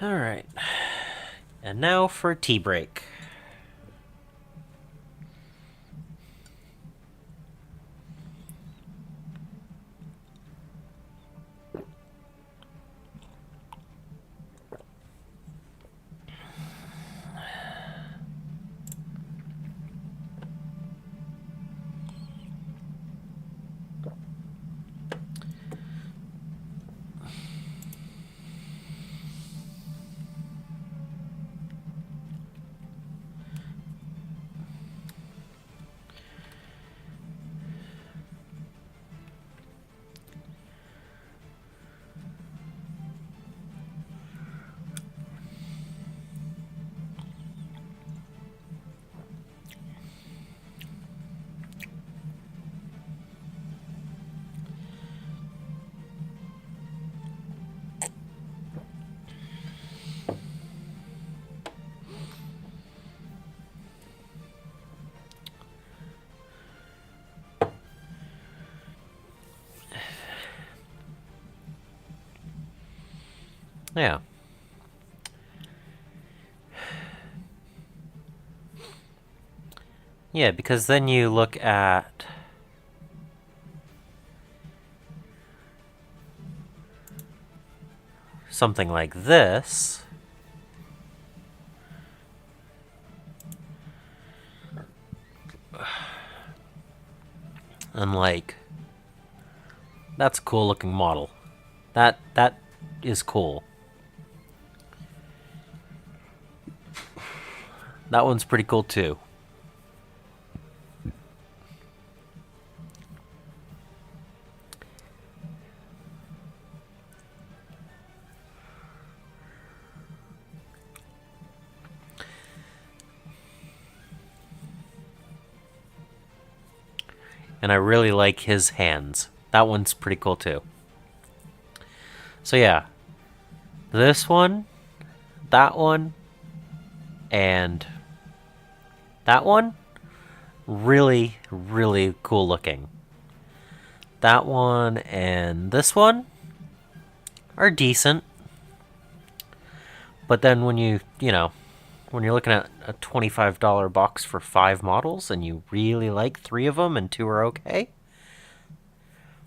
Alright. And now for a tea break. Yeah. Yeah, because then you look at something like this. And like, that's a cool looking model. That is cool. That one's pretty cool too. And I really like his hands. That one's pretty cool too. So yeah, this one, that one, and that one, really, really cool looking. That one and this one are decent. But then when you know, when you're looking at a $25 box for 5 models and you really like 3 of them and 2 are okay,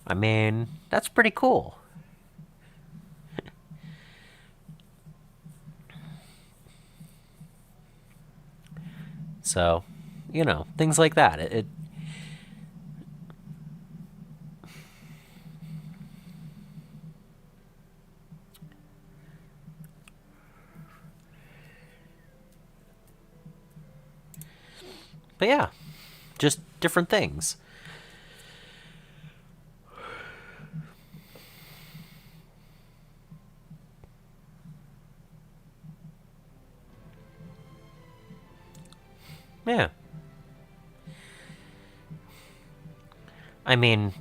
I mean, that's pretty cool. So, you know, things like that. But yeah, just different things. Yeah. I mean,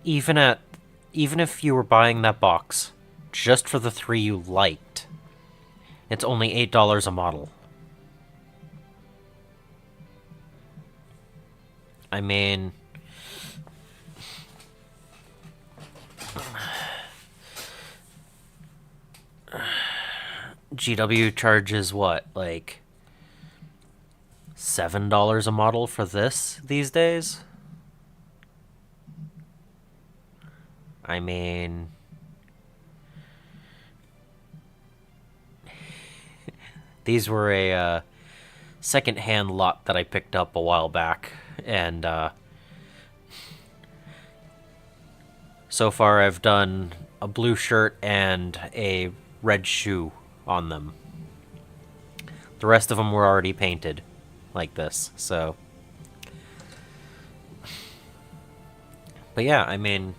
even if you were buying that box just for the 3 you liked, it's only $8 a model. I mean, GW charges what, like $7 a model for this these days? I mean, these were a second-hand lot that I picked up a while back, and so far I've done a blue shirt and a red shoe on them. The rest of them were already painted like this, so. But yeah, I mean,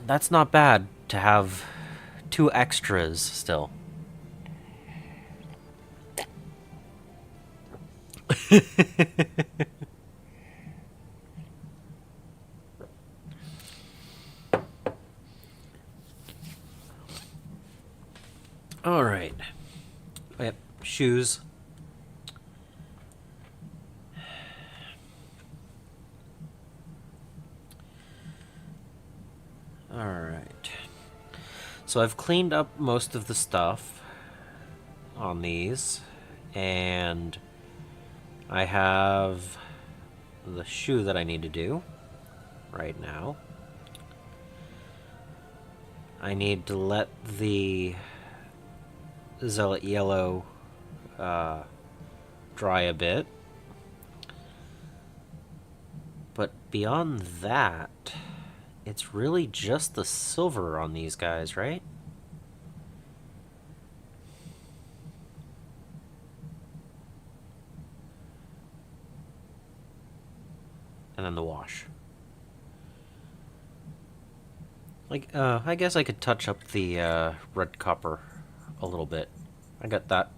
that's not bad to have 2 extras still. All right. Yep, shoes. All right. So I've cleaned up most of the stuff on these, and I have the shoe that I need to do right now. I need to let the Zealot Yellow dry a bit. But beyond that, it's really just the silver on these guys, right? And then the wash. Like, I guess I could touch up the red copper a little bit. I got that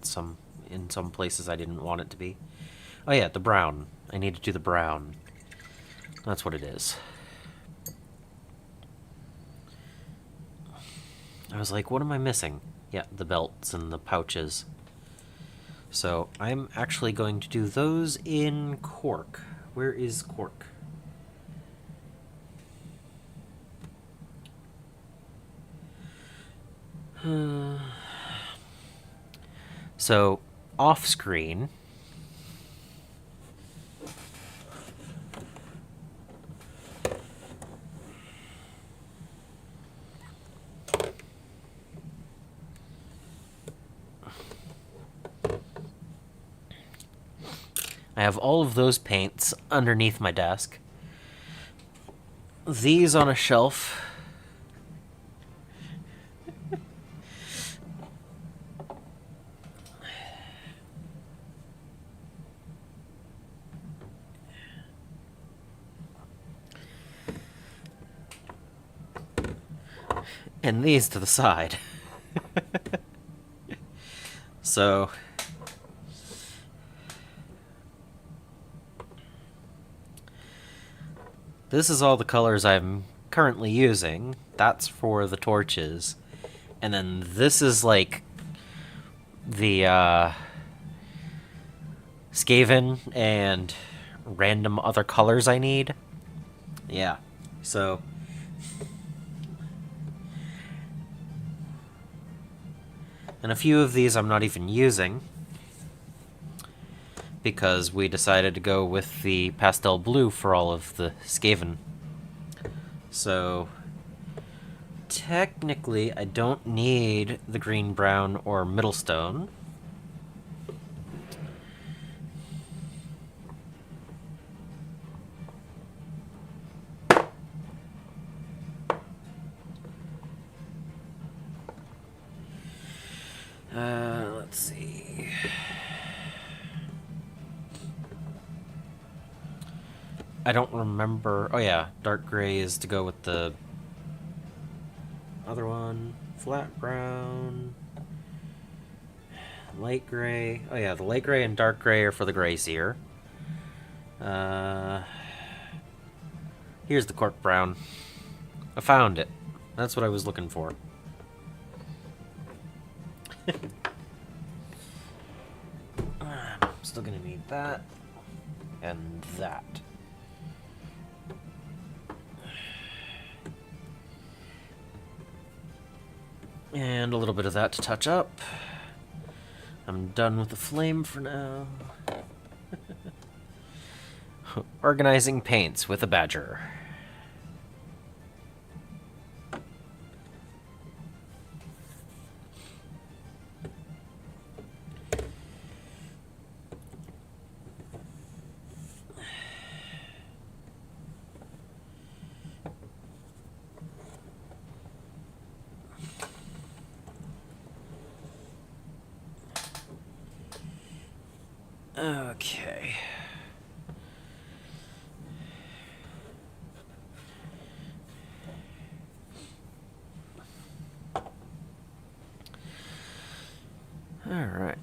in some places I didn't want it to be. Oh yeah, the brown. I need to do the brown. That's what it is. I was like, what am I missing? Yeah, the belts and the pouches. So I'm actually going to do those in cork. Where is cork? So, off screen, I have all of those paints underneath my desk. These on a shelf. And these to the side. So, this is all the colors I'm currently using. That's for the torches. And then this is like the Skaven and random other colors I need. Yeah. So And a few of these I'm not even using, because we decided to go with the pastel blue for all of the Skaven. So technically I don't need the green, brown, or Middlestone. Let's see. I don't remember. Oh yeah, dark gray is to go with the other one. Flat brown. Light gray. Oh yeah, the light gray and dark gray are for the Grayseer. Here's the cork brown. I found it. That's what I was looking for. I'm still gonna need that. And that. And a little bit of that to touch up. I'm done with the flame for now. Organizing paints with a badger. Okay. All right.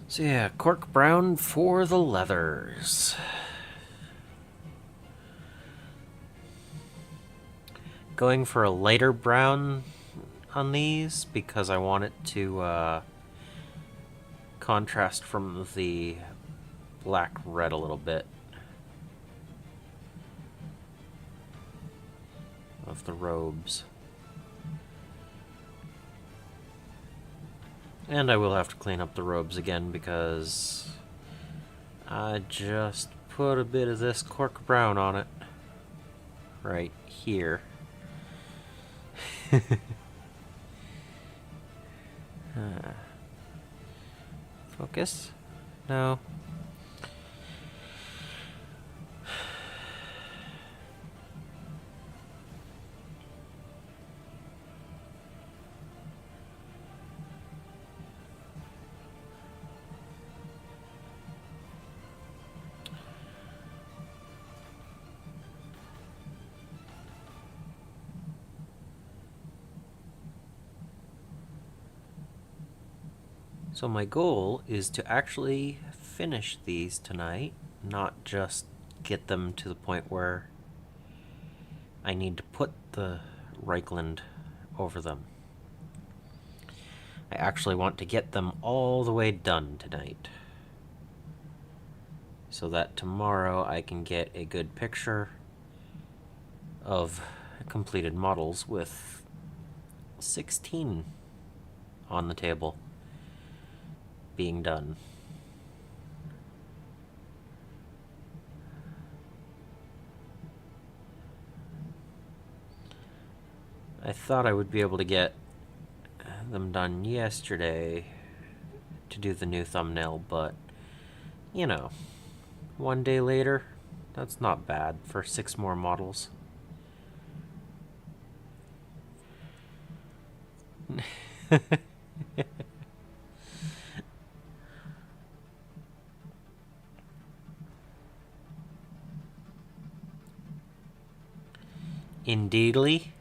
So yeah, cork brown for the leathers. Going for a lighter brown on these because I want it to contrast from the black red a little bit of the robes. And I will have to clean up the robes again because I just put a bit of this cork brown on it. Right here. Focus? No. So my goal is to actually finish these tonight, not just get them to the point where I need to put the Reichland over them. I actually want to get them all the way done tonight, so that tomorrow I can get a good picture of completed models with 16 on the table being done. I thought I would be able to get them done yesterday to do the new thumbnail, but you know, one day later, that's not bad for 6 more models. Indeedly.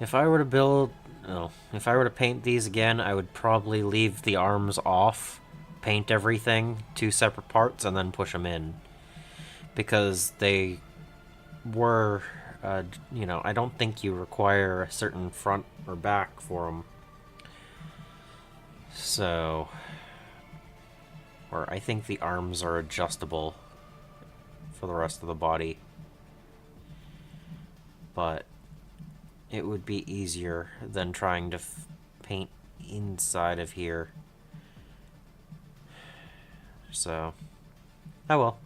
If I were to build... No. If I were to paint these again, I would probably leave the arms off, paint everything, 2 separate parts, and then push them in. Because they were... you know, I don't think you require a certain front or back for them. So... Or I think the arms are adjustable for the rest of the body. But it would be easier than trying to paint inside of here. So, oh well.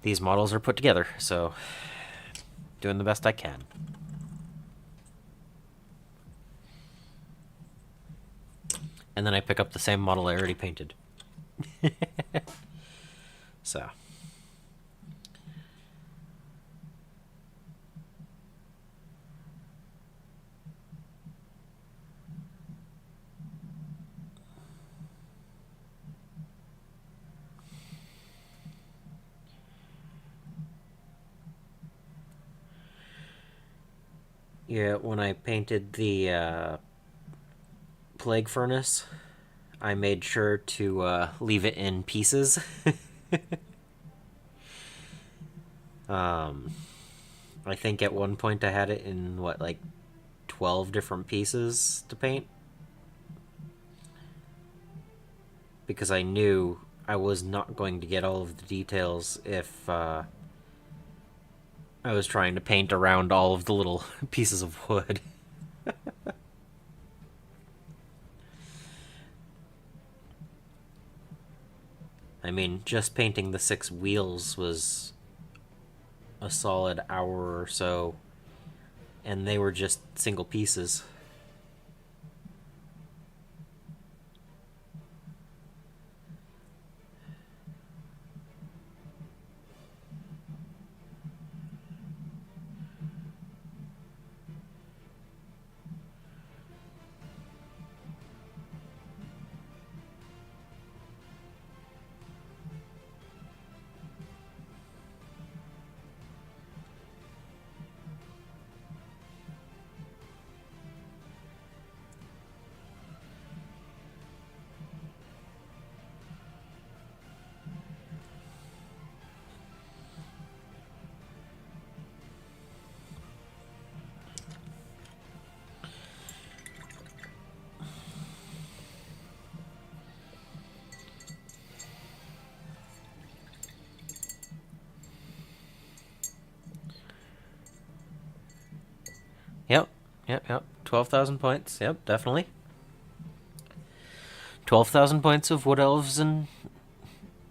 These models are put together, so doing the best I can. And then I pick up the same model I already painted. So. Yeah, when I painted the plague furnace, I made sure to leave it in pieces. I think at one point I had it in, what, like 12 different pieces to paint? Because I knew I was not going to get all of the details if I was trying to paint around all of the little pieces of wood. I mean, just painting the 6 wheels was a solid hour or so, and they were just single pieces. Yep. 12,000 points. Yep, definitely. 12,000 points of Wood Elves and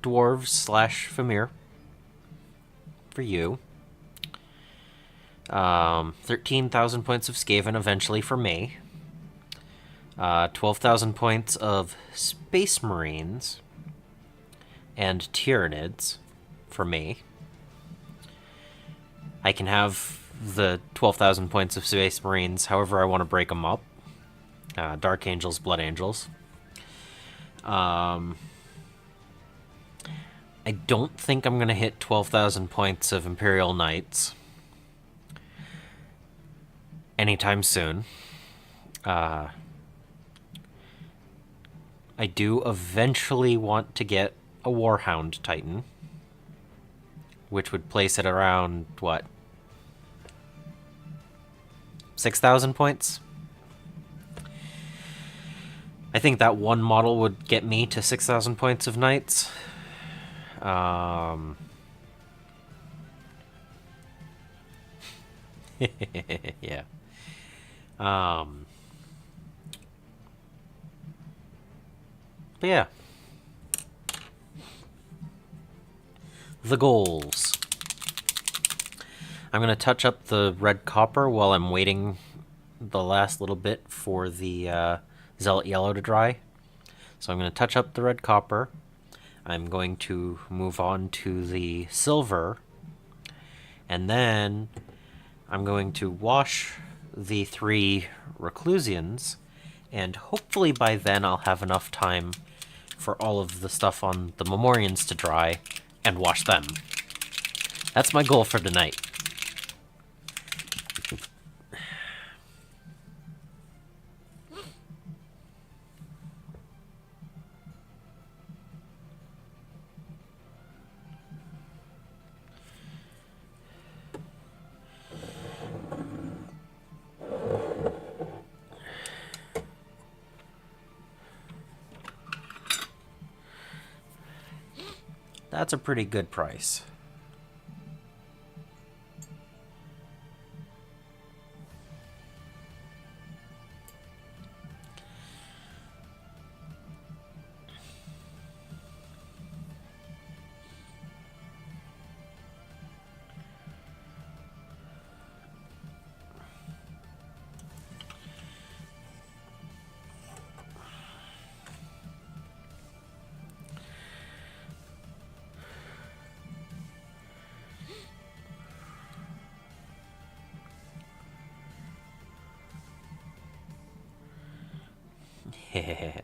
Dwarves / Famir. For you. 13,000 points of Skaven eventually for me. 12,000 points of Space Marines and Tyranids for me. I can have the 12,000 points of Space Marines however I want to break them up. Dark Angels, Blood Angels. I don't think I'm going to hit 12,000 points of Imperial Knights anytime soon. I do eventually want to get a Warhound Titan, which would place it around, what, 6,000 points? I think that one model would get me to 6,000 points of Knights. Yeah. But yeah. The goals. I'm going to touch up the red copper while I'm waiting the last little bit for the Zealot Yellow to dry. So I'm going to touch up the red copper. I'm going to move on to the silver. And then I'm going to wash the 3 Reclusians. And hopefully by then I'll have enough time for all of the stuff on the Memorians to dry and wash them. That's my goal for tonight. That's a pretty good price. Hehehe.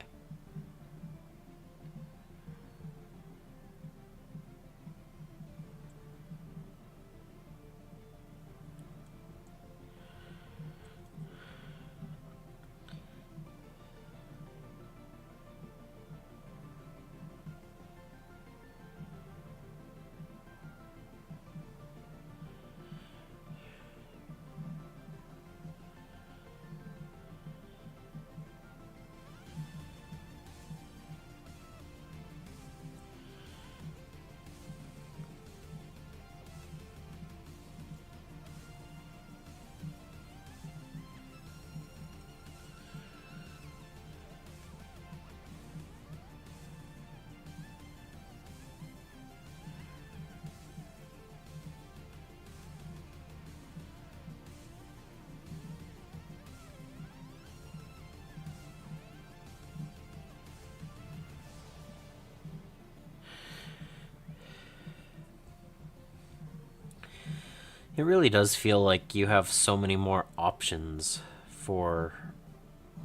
It really does feel like you have so many more options for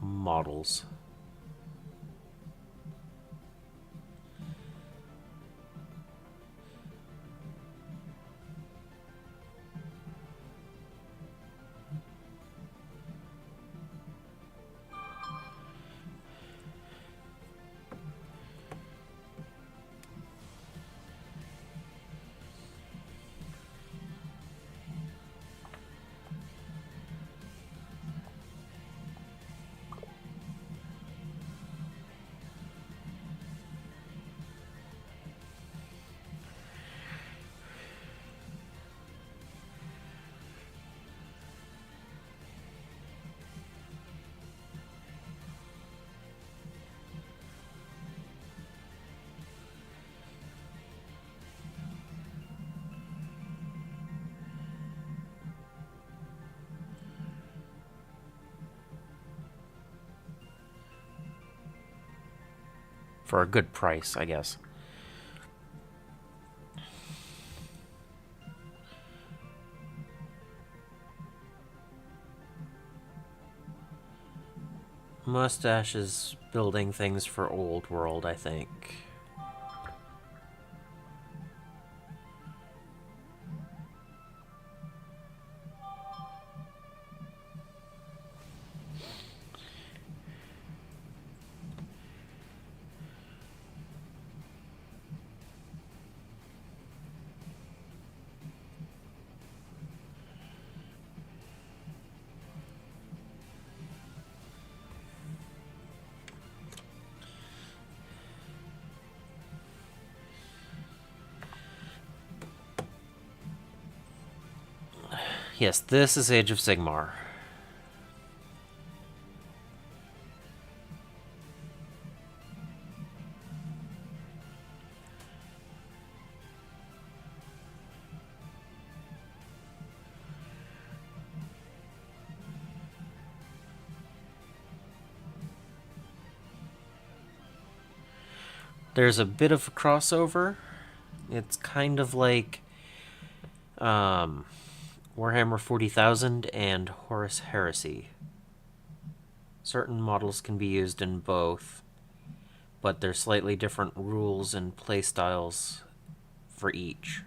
models. For a good price, I guess. Mustache is building things for Old World, I think. Yes, this is Age of Sigmar. There's a bit of a crossover. It's kind of like Warhammer 40,000 and Horus Heresy. Certain models can be used in both, but there's slightly different rules and playstyles for each.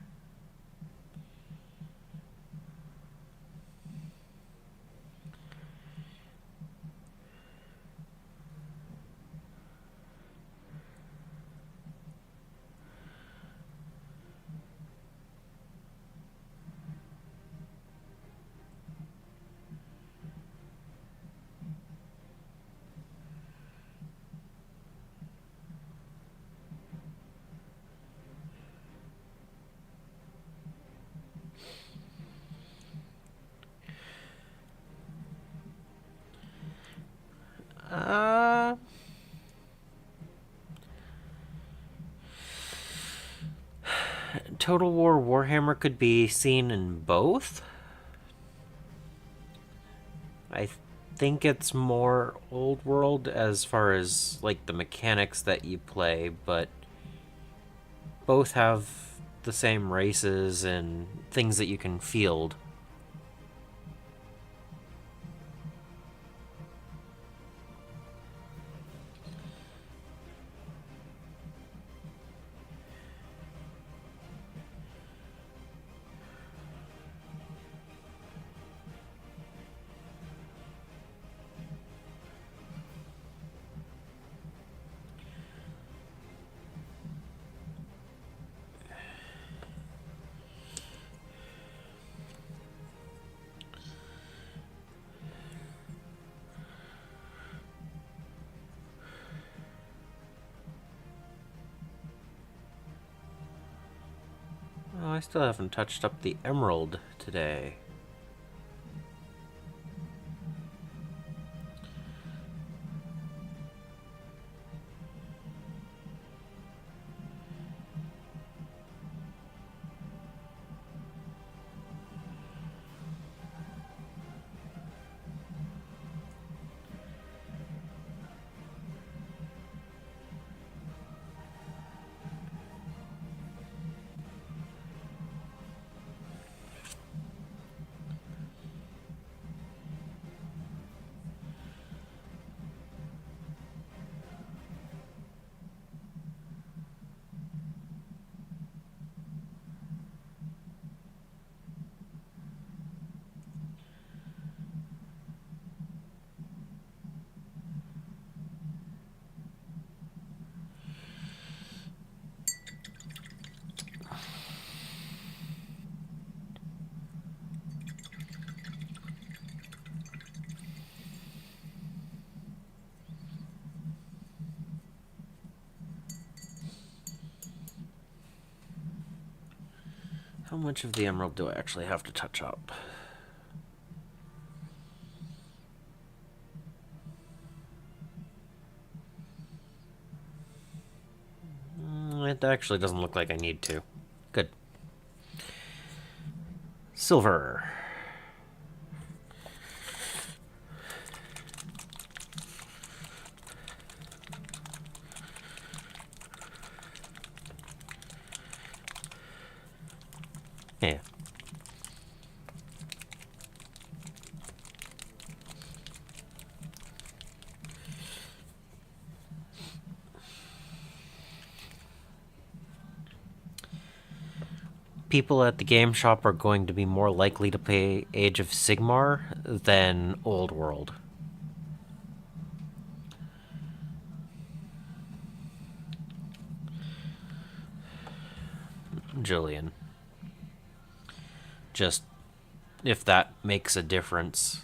Total War Warhammer could be seen in both. I think it's more old world as far as like the mechanics that you play, but both have the same races and things that you can field. Oh, I still haven't touched up the emerald today. How much of the emerald do I actually have to touch up? It actually doesn't look like I need to. Good. Silver. Yeah. People at the game shop are going to be more likely to play Age of Sigmar than Old World. Jillian. Just if that makes a difference.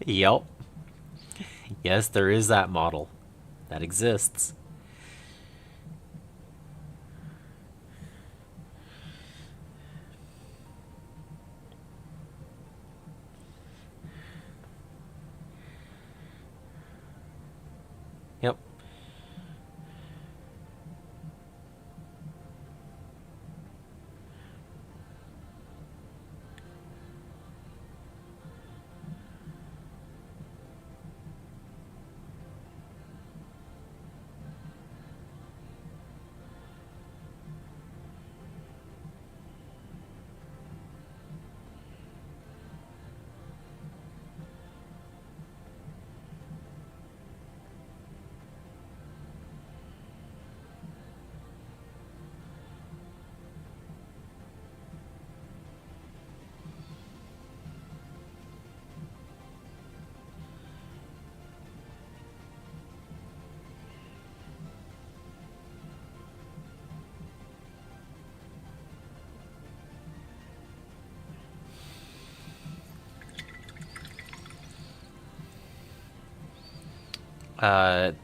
Yep. Yes, there is that model. That exists. Yep.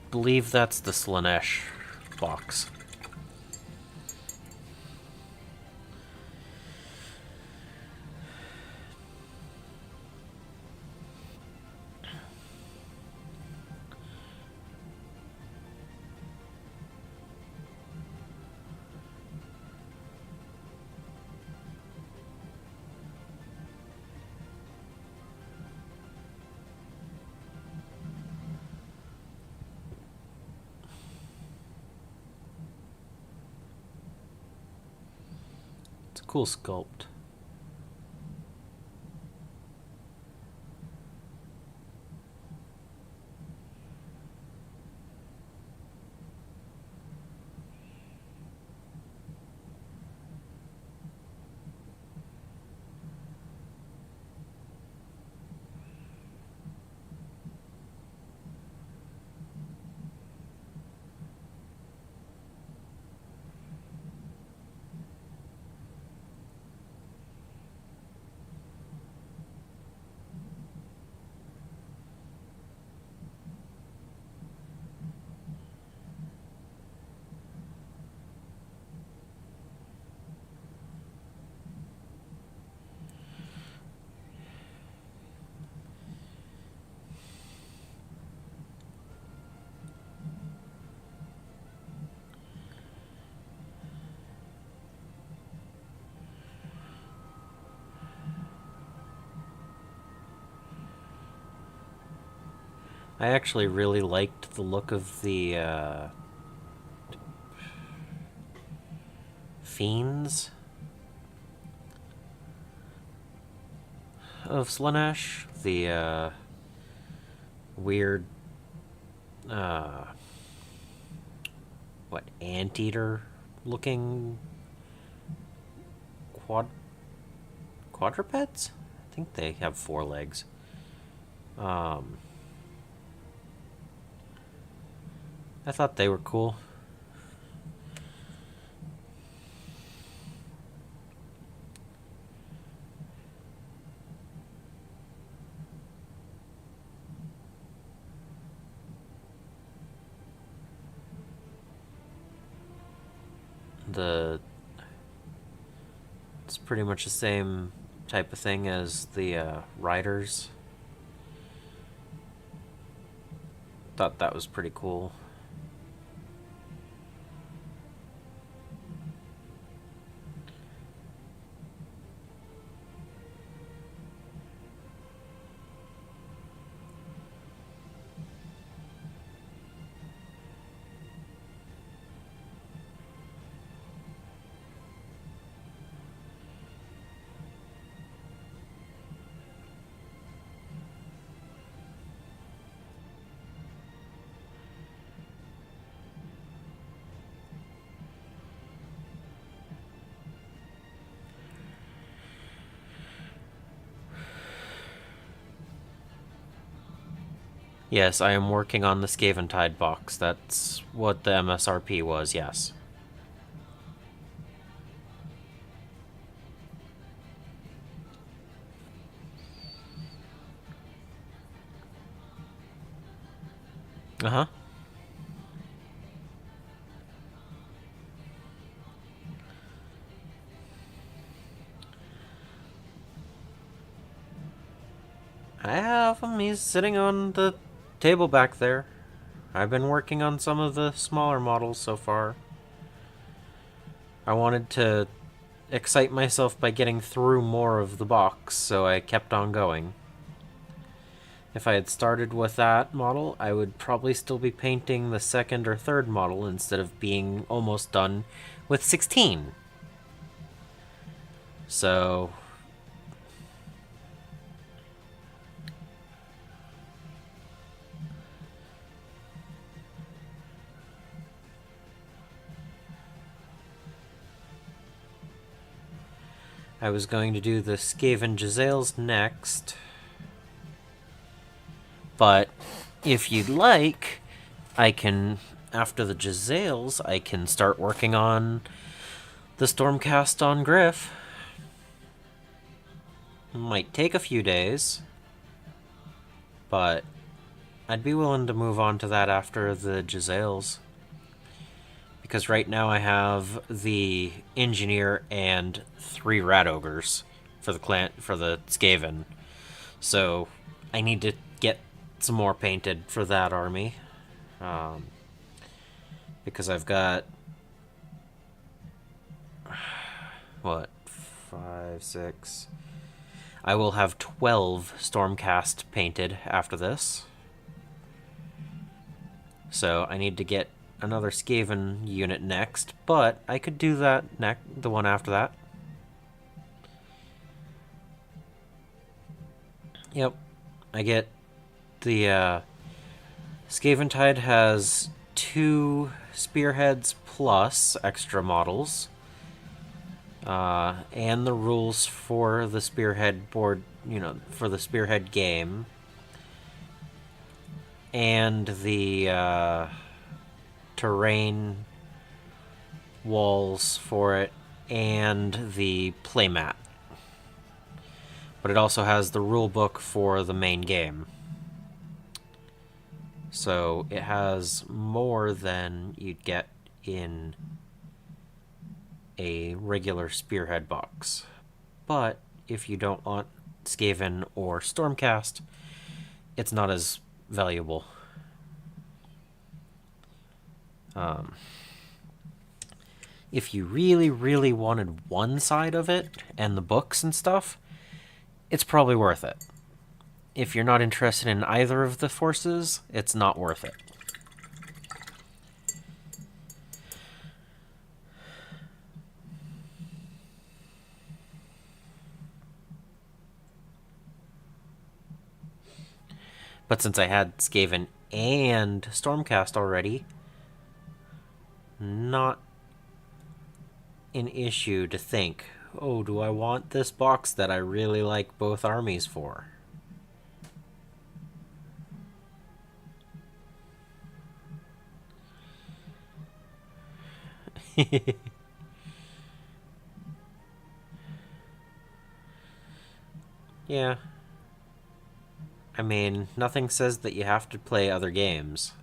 Believe that's the Slanesh box. It's a cool sculpt. I actually really liked the look of the fiends of Slanesh. The weird, uh, anteater looking quadrupeds? I think they have 4 legs. I thought they were cool. It's pretty much the same type of thing as the riders. Thought that was pretty cool. Yes, I am working on the Skaventide box. That's what the MSRP was, yes. Uh-huh. I have him. He's sitting on the table back there. I've been working on some of the smaller models so far. I wanted to excite myself by getting through more of the box, so I kept on going. If I had started with that model, I would probably still be painting the second or third model instead of being almost done with 16. So I was going to do the Skaven Giselles next. But if you'd like, I can, after the Giselles, I can start working on the Stormcast on Griff. Might take a few days, but I'd be willing to move on to that after the Giselles. Because right now I have the Engineer and 3 Rat Ogres for the Skaven. So I need to get some more painted for that army. Because I've got... what? 5, 6... I will have 12 Stormcast painted after this. So I need to get another Skaven unit next, but I could do that the one after that. Yep. I get the Skaventide has 2 spearheads plus extra models. And the rules for the spearhead board, for the spearhead game. And the terrain walls for it, and the playmat. But it also has the rule book for the main game. So it has more than you'd get in a regular spearhead box. But if you don't want Skaven or Stormcast, it's not as valuable. If you really, really wanted one side of it and the books and stuff, it's probably worth it. If you're not interested in either of the forces, it's not worth it. But since I had Skaven and Stormcast already, not an issue to think, oh, do I want this box that I really like both armies for? Yeah. I mean, nothing says that you have to play other games.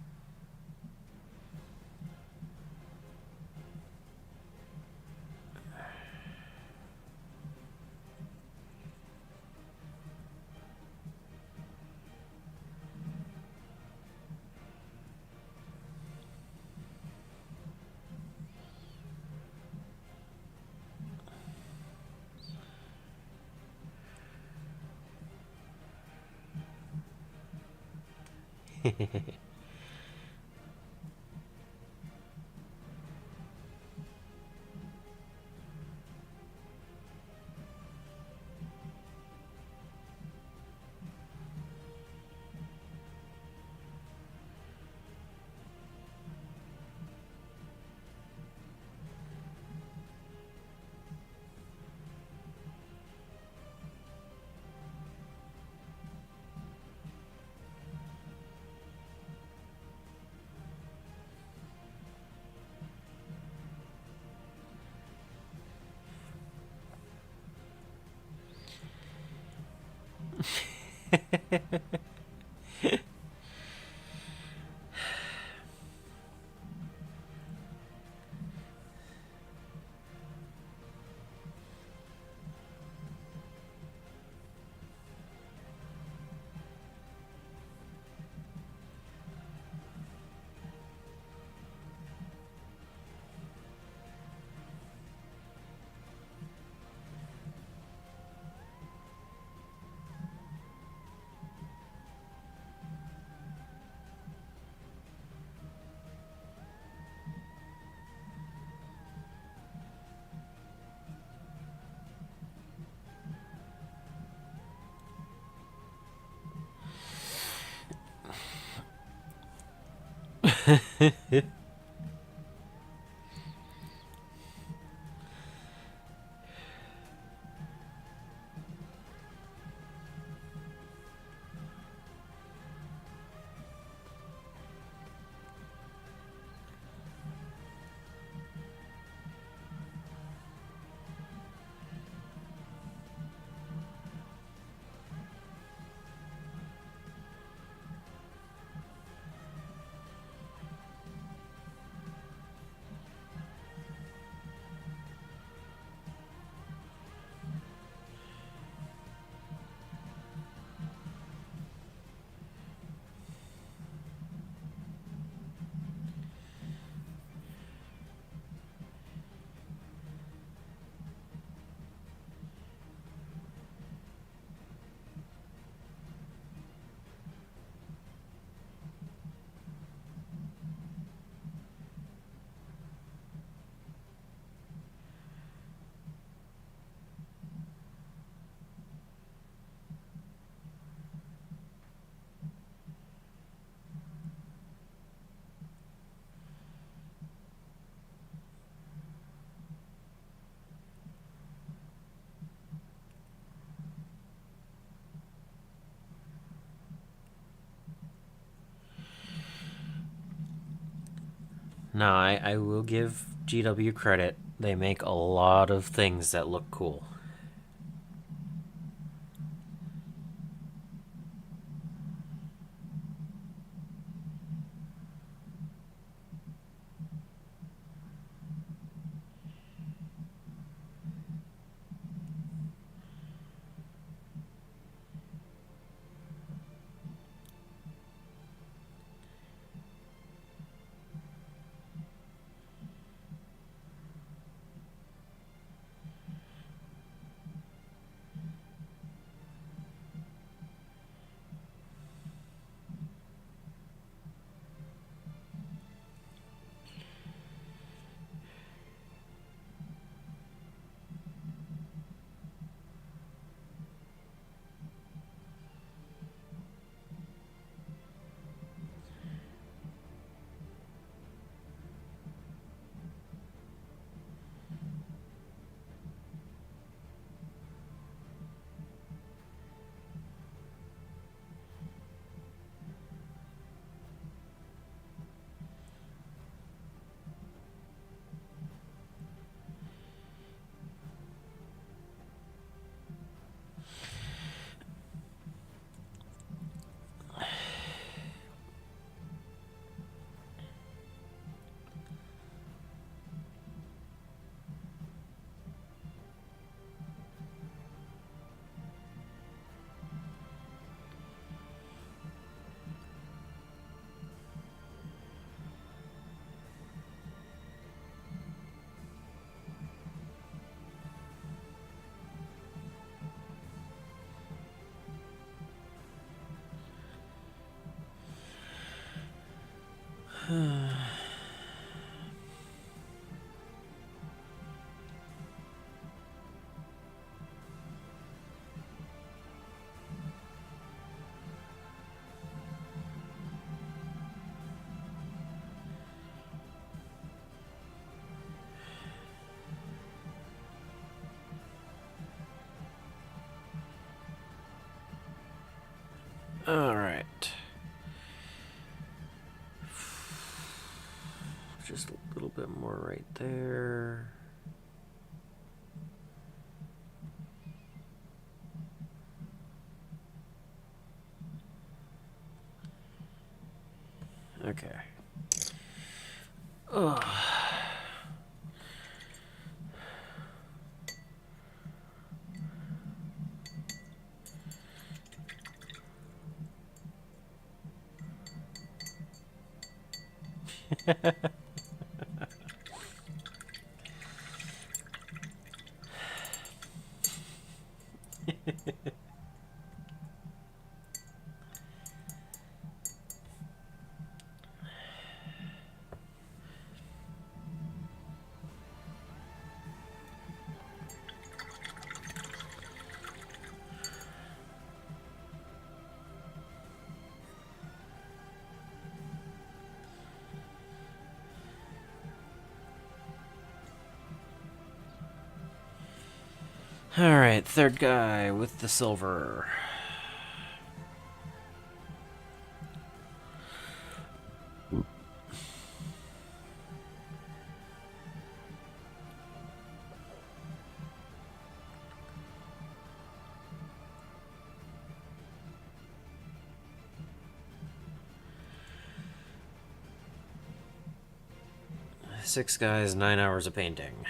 No, I will give GW credit. They make a lot of things that look cool. Alright. Just a little bit more right there. Okay. Ugh. Alright, third guy with the silver. Six guys, 9 hours of painting.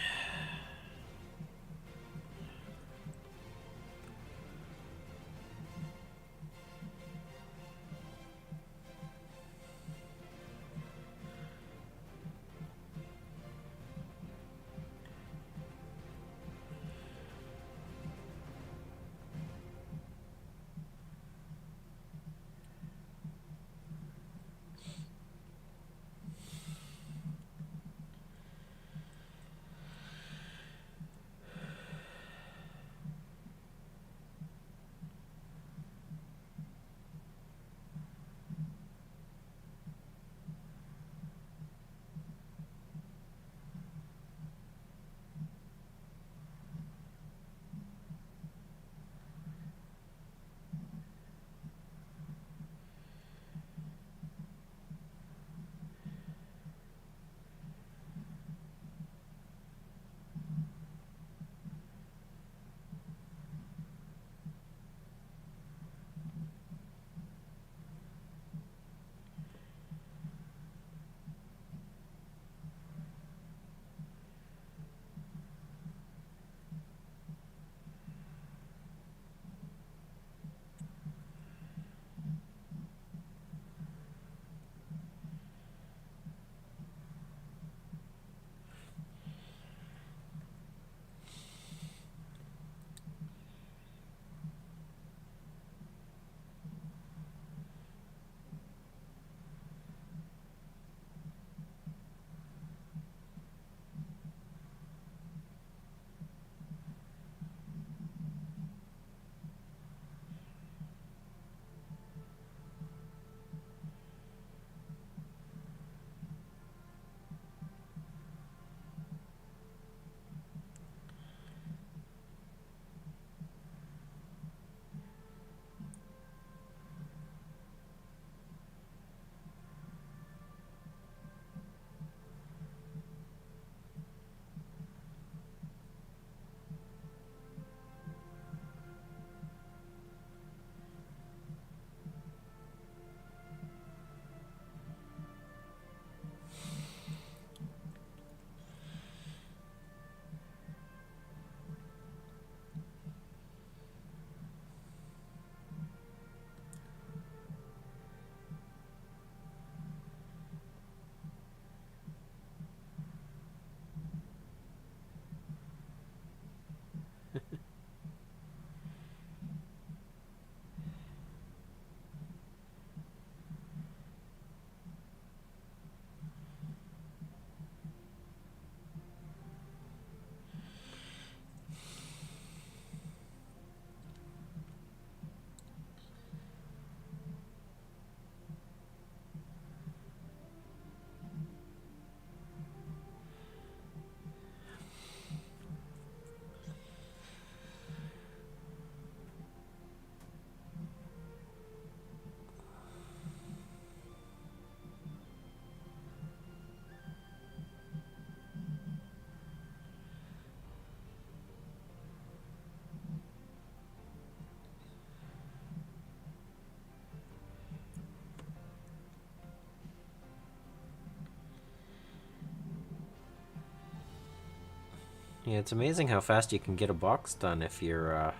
Yeah, it's amazing how fast you can get a box done if you're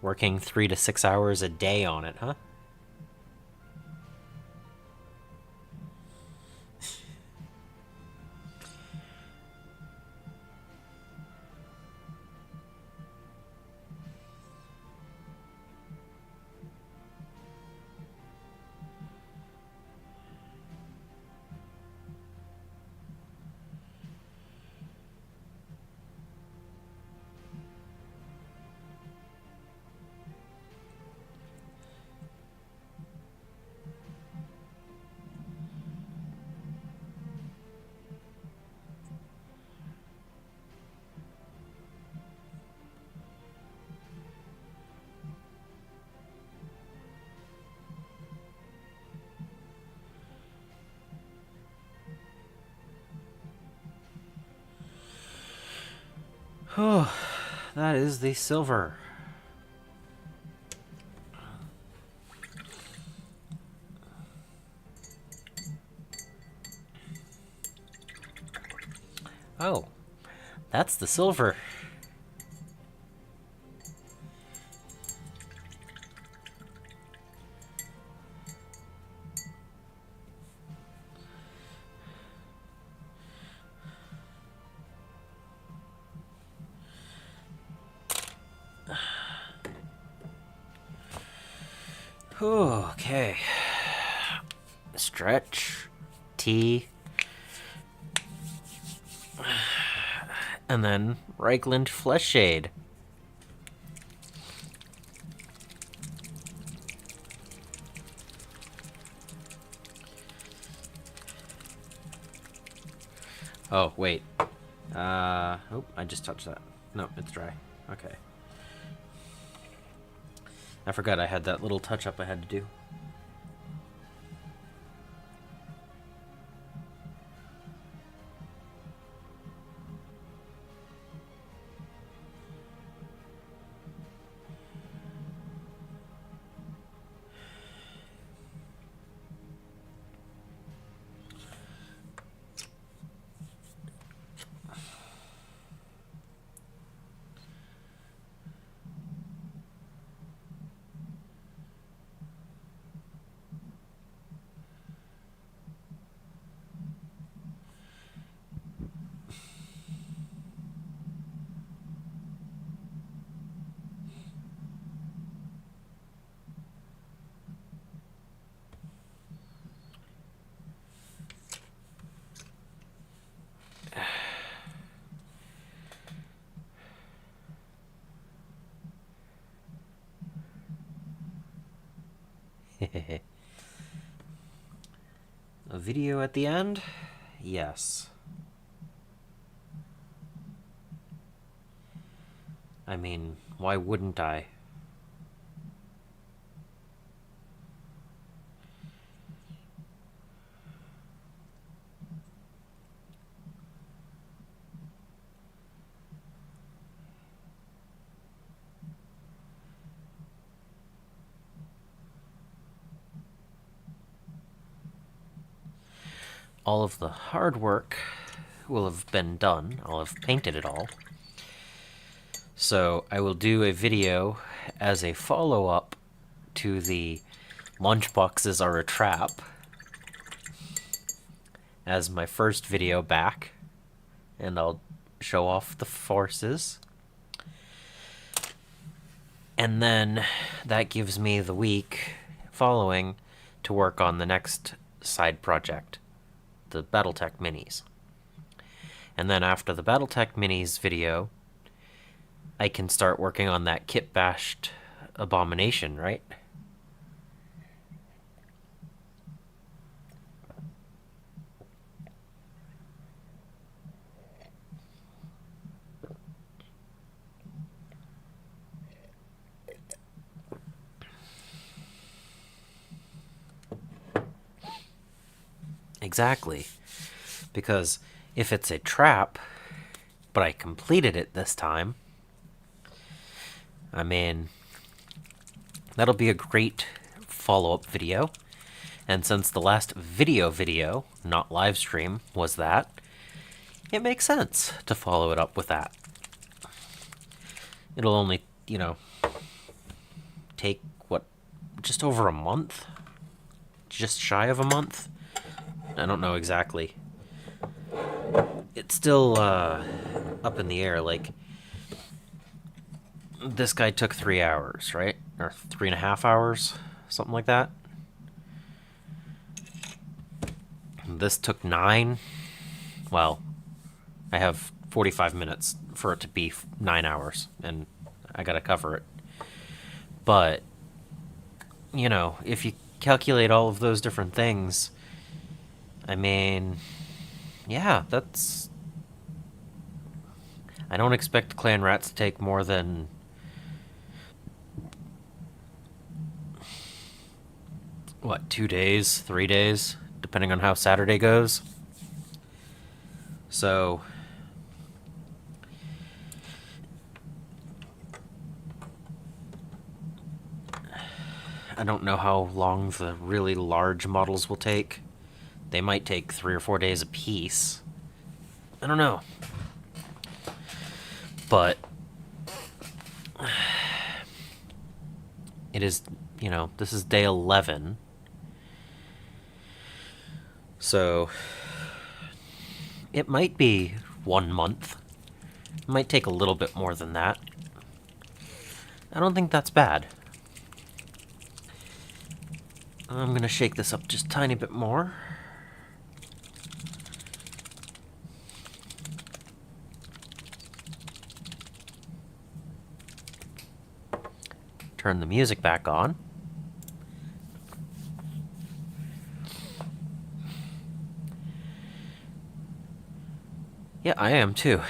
working 3 to 6 hours a day on it, huh? Oh, that is the silver. Oh, that's the silver. Okay. Stretch. T. And then Reichland Flesh Shade. Oh, wait. Oh, I just touched that. No, it's dry. Okay. I forgot I had that little touch-up I had to do. A video at the end? Yes. I mean, why wouldn't I? All of the hard work will have been done. I'll have painted it all. So I will do a video as a follow-up to the Launch Boxes Are a Trap as my first video back, and I'll show off the forces. And then that gives me the week following to work on the next side project, the Battletech Minis. And then after the Battletech Minis video, I can start working on that kit bashed abomination, right? Exactly. Because if it's a trap, but I completed it this time, I mean, that'll be a great follow-up video. And since the last video, not live stream, was that, it makes sense to follow it up with that. It'll only, take, just over a month? Just shy of a month? I don't know exactly. It's still up in the air. Like, this guy took 3 hours, right? Or 3.5 hours, something like that. This took 9. Well, I have 45 minutes for it to be 9 hours, and I gotta cover it. But, if you calculate all of those different things, I mean, yeah, that's... I don't expect Clan Rats to take more than... 2 days, 3 days, depending on how Saturday goes. So, I don't know how long the really large models will take. They might take 3 or 4 days a piece. I don't know. But it is, this is day 11. So it might be 1 month. It might take a little bit more than that. I don't think that's bad. I'm going to shake this up just a tiny bit more. Turn the music back on. Yeah, I am too.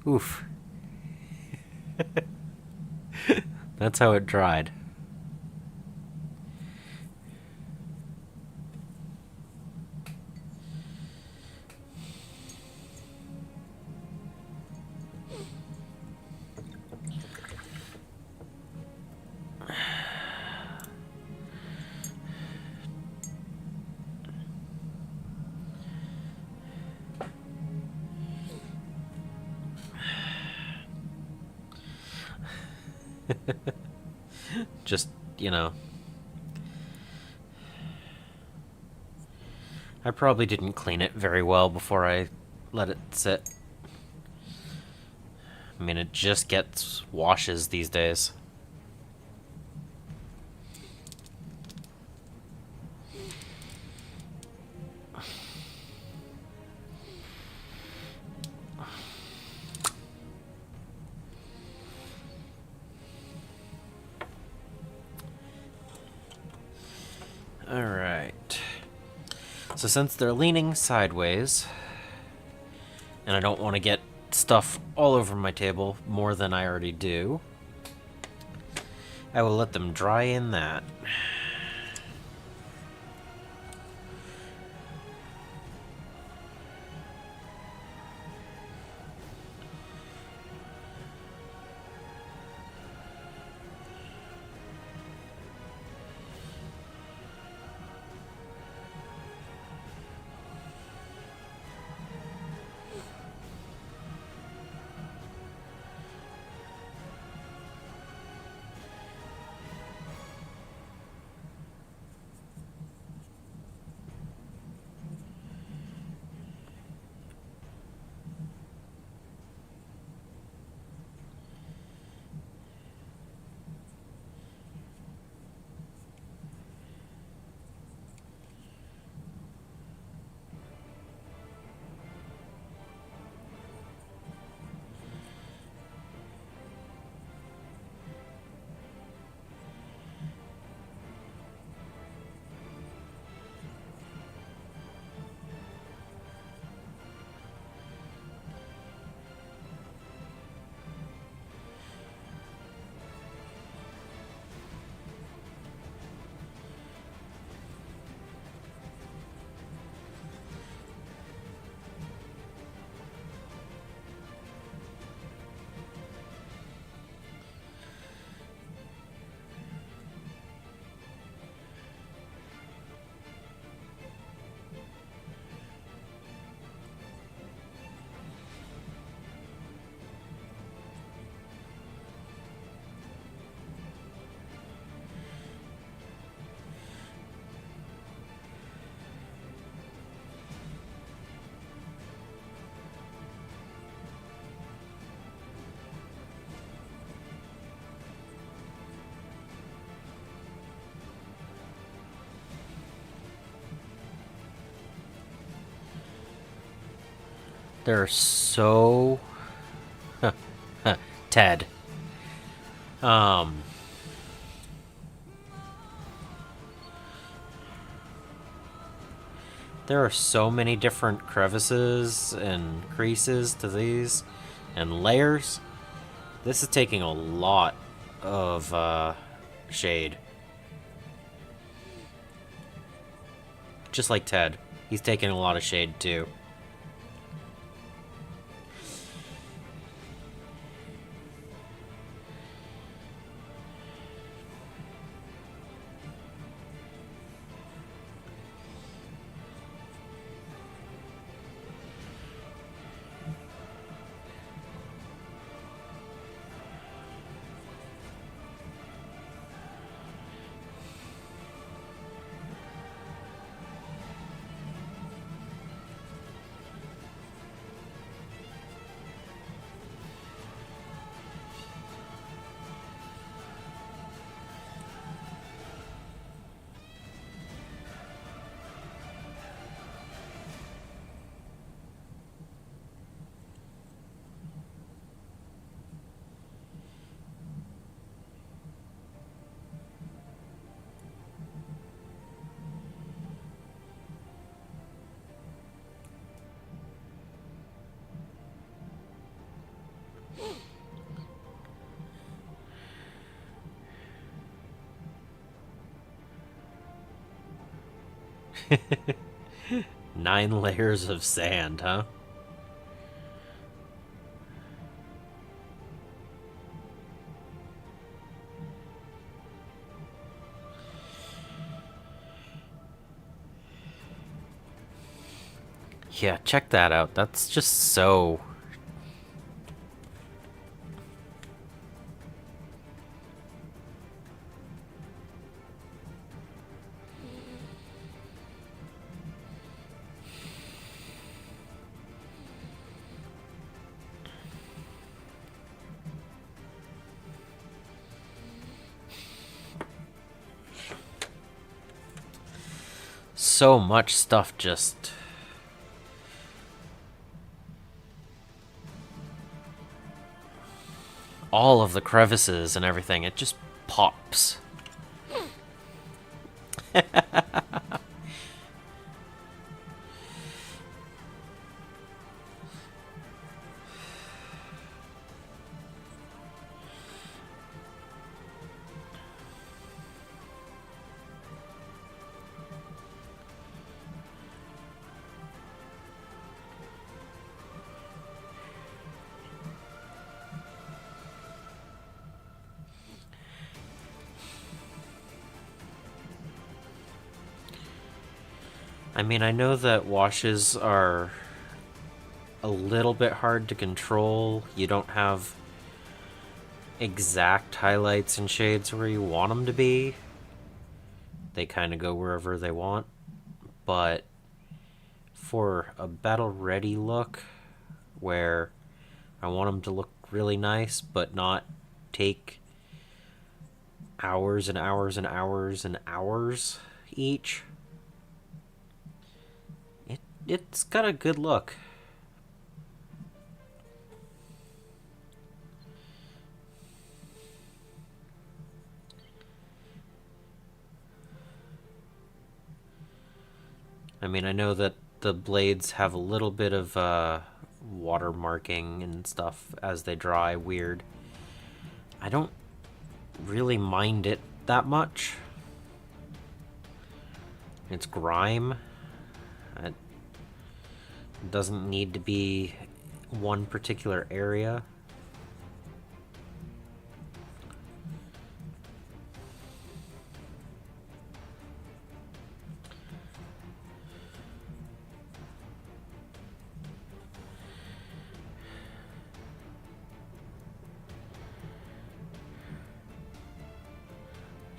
Oof. That's how it dried. Just, I probably didn't clean it very well before I let it sit. I mean, it just gets washes these days. Alright. So since they're leaning sideways, and I don't want to get stuff all over my table more than I already do, I will let them dry in that. They're so... Ted. There are so many different crevices and creases to these, and layers. This is taking a lot of shade. Just like Ted. He's taking a lot of shade too. 9 layers of sand, huh? Yeah, check that out. That's just so... so much stuff just... all of the crevices and everything, it just pops. I mean, I know that washes are a little bit hard to control. You don't have exact highlights and shades where you want them to be. They kind of go wherever they want. But for a battle-ready look, where I want them to look really nice, but not take hours and hours and hours and hours each, it's got a good look. I mean, I know that the blades have a little bit of water marking and stuff as they dry, weird. I don't really mind it that much. It's grime. It doesn't need to be one particular area.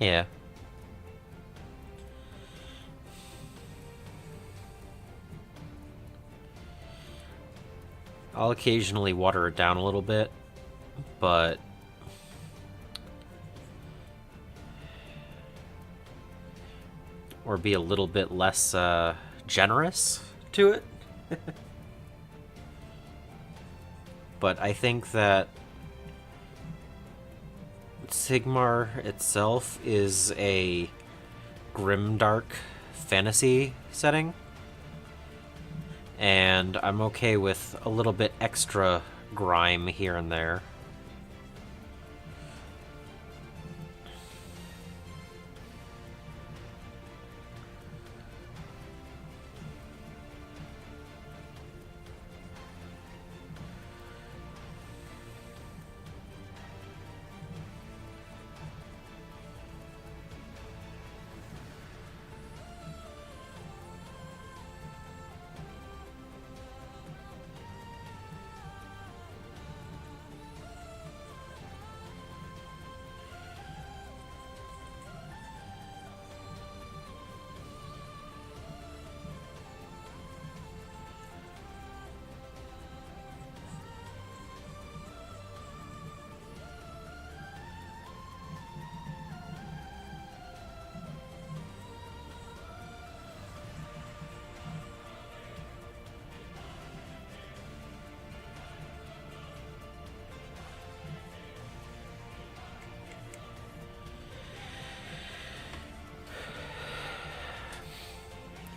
Yeah. I'll occasionally water it down a little bit, but or be a little bit less generous to it. But I think that Sigmar itself is a grimdark fantasy setting, and I'm okay with a little bit extra grime here and there.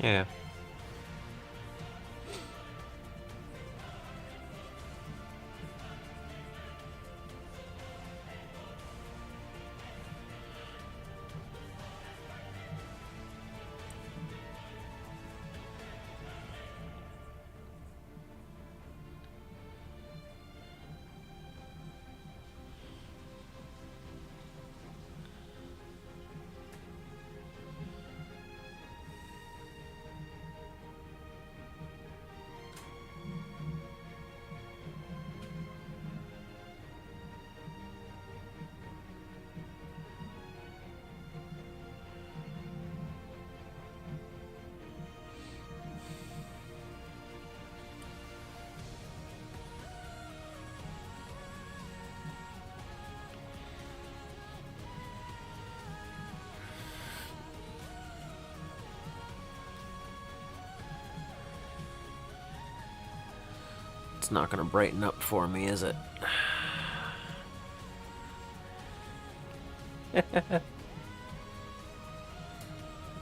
Yeah. It's not gonna brighten up for me, is it?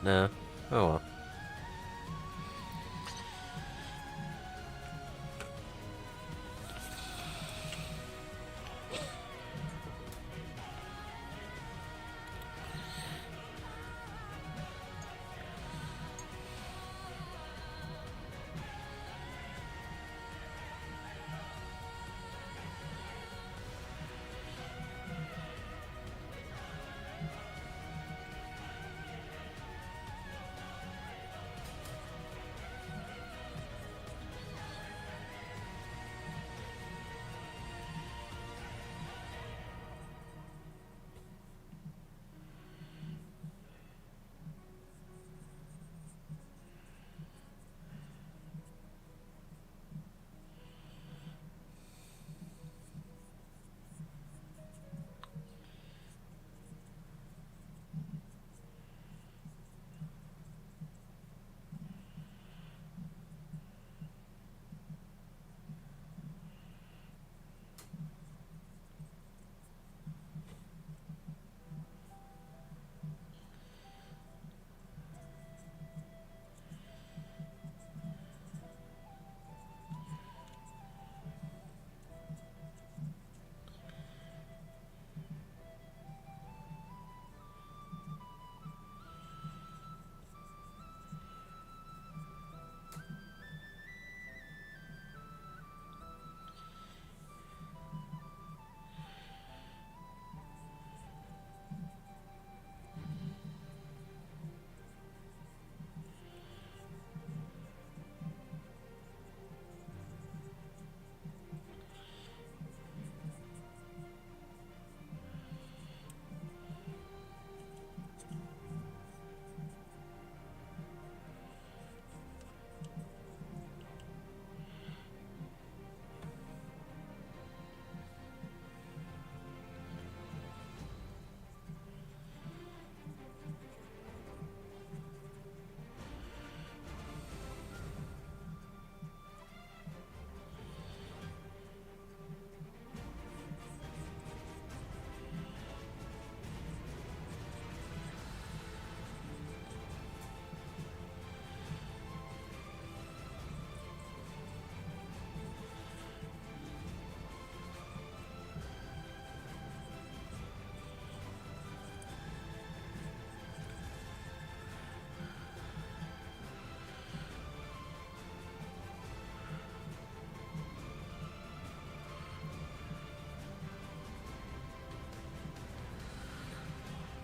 No. Oh well.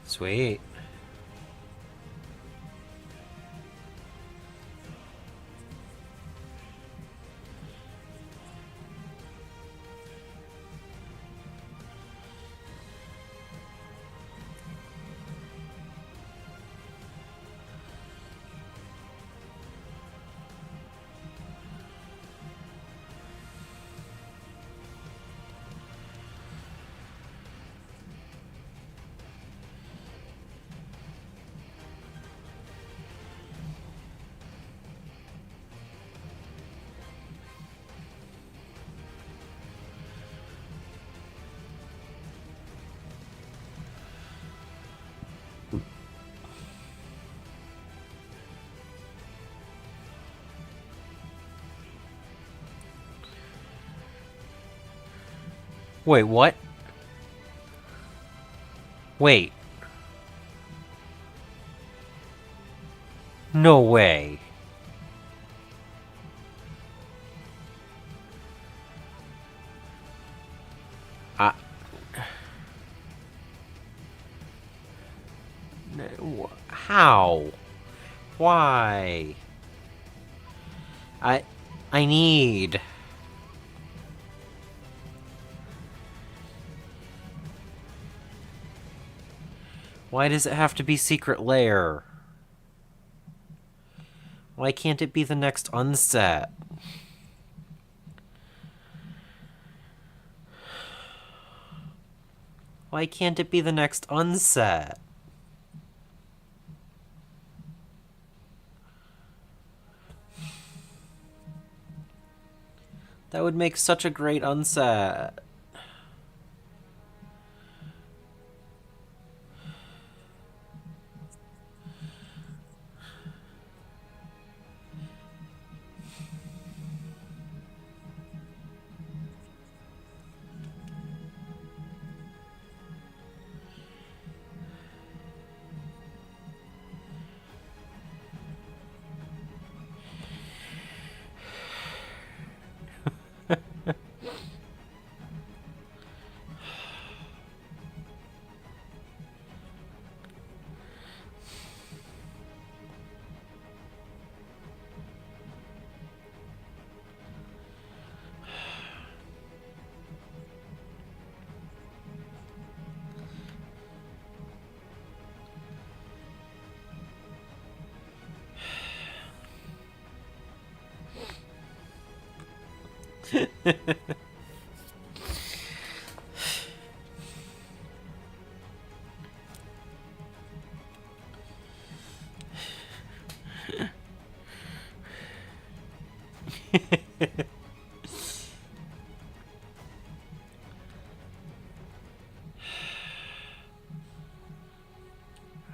Sweet. Wait, what? Wait. No way. I... How? Why? I need... Why does it have to be Secret Lair? Why can't it be the next unset? Why can't it be the next unset? That would make such a great unset.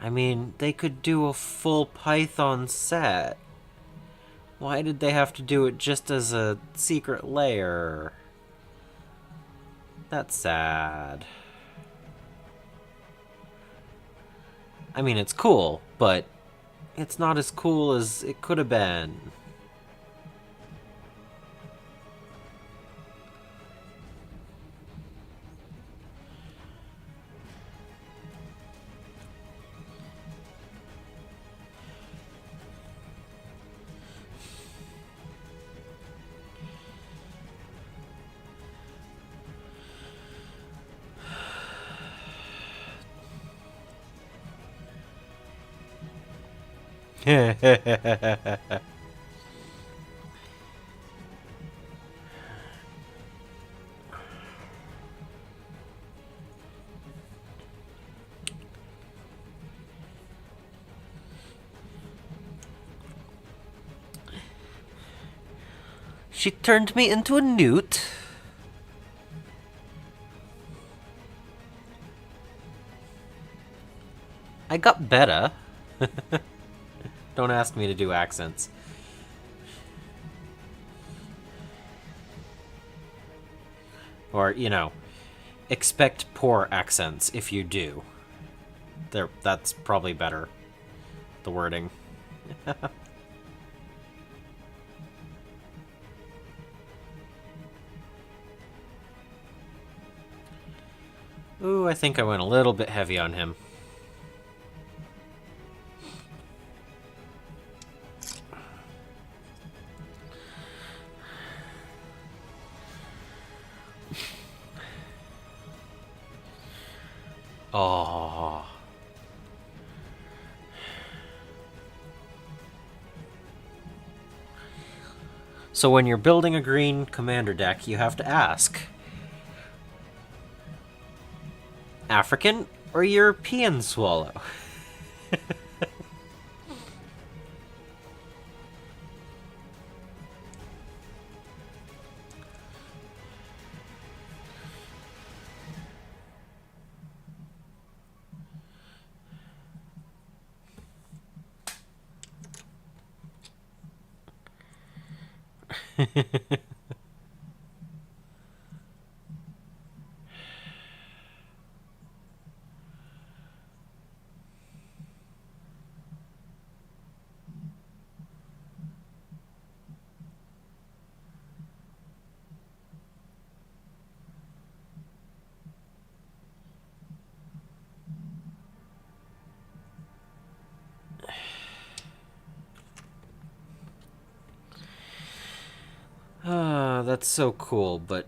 I mean, they could do a full Python set. Why did they have to do it just as a secret layer? That's sad. I mean, it's cool, but it's not as cool as it could have been. She turned me into a newt. I got better. Don't ask me to do accents. Or, you know, expect poor accents if you do. That's probably better. The wording. Ooh, I think I went a little bit heavy on him. Oh. So when you're building a green commander deck, you have to ask, African or European swallow? That's so cool, but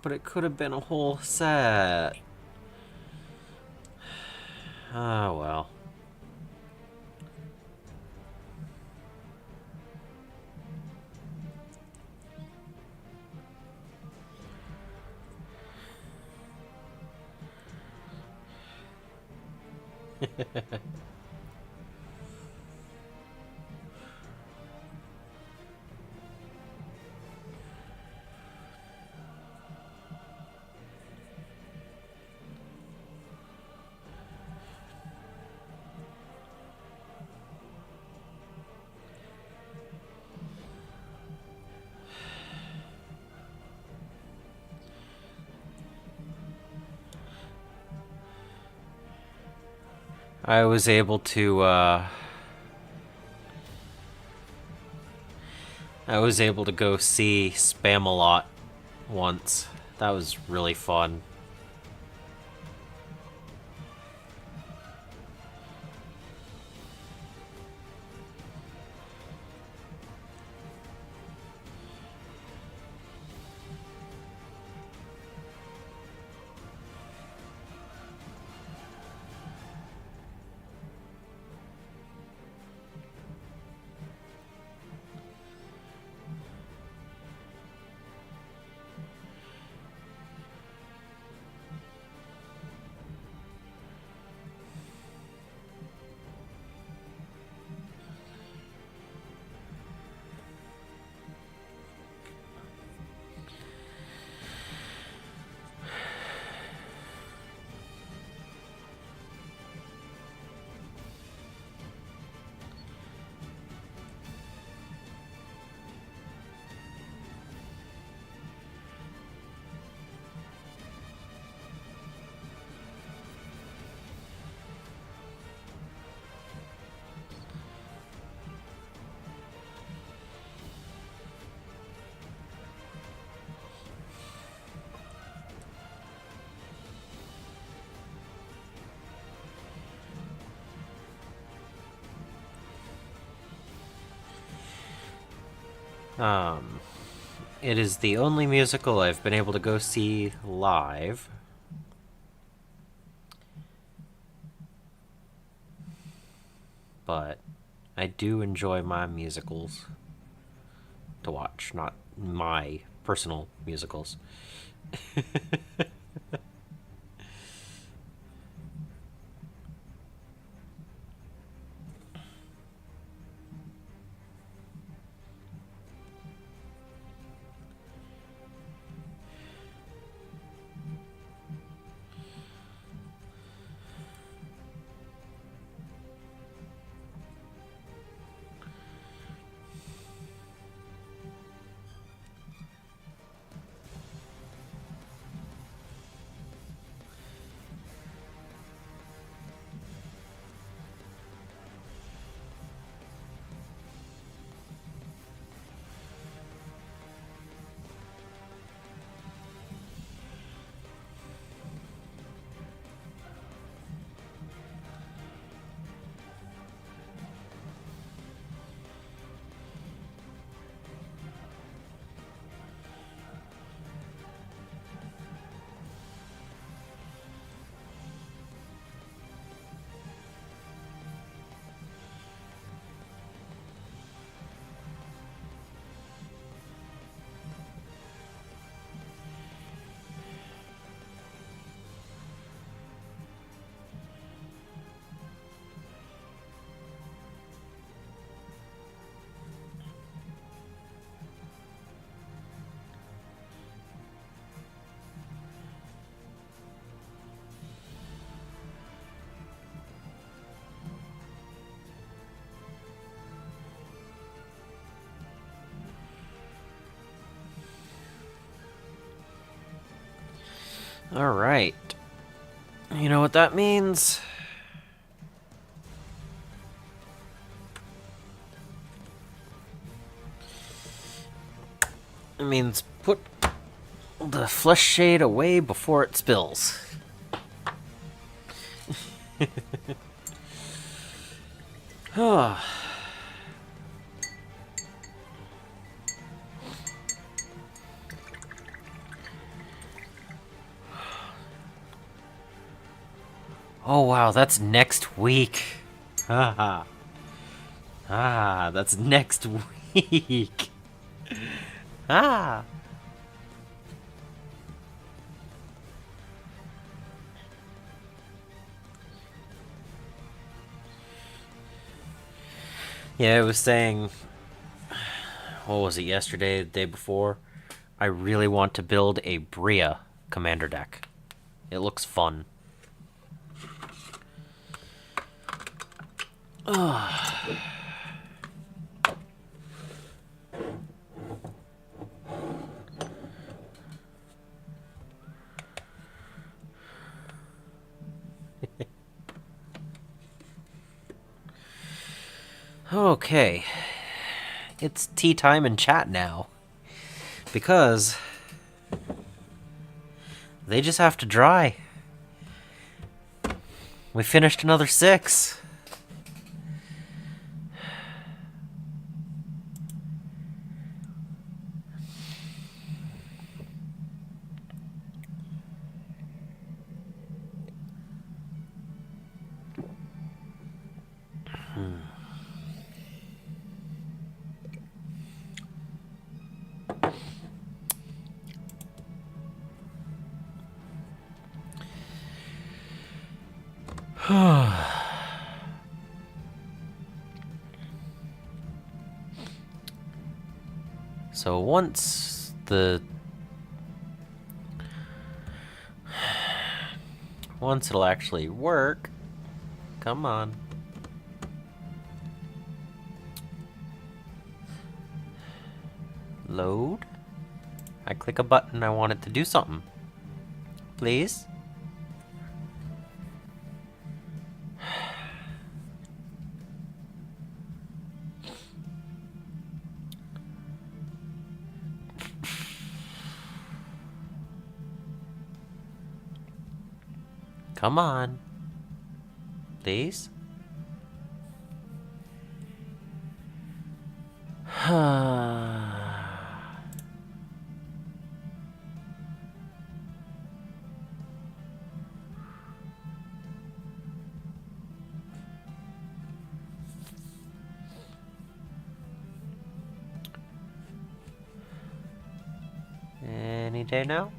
it could have been a whole set. Ah, well. I was able to, go see Spam-A-Lot once. That was really fun. It is the only musical I've been able to go see live. But I do enjoy my musicals to watch, not my personal musicals. Alright. You know what that means? It means put the flesh shade away before it spills. Oh wow, that's next week. Haha. That's next week. Ah. Yeah, I was saying, what was it, yesterday, the day before? I really want to build a Bria commander deck. It looks fun. Okay. It's tea time in chat now. Because they just have to dry. We finished another 6. So once it'll actually work. Come on. Load. I click a button, I want it to do something. Please? Come on. Please? Any day now?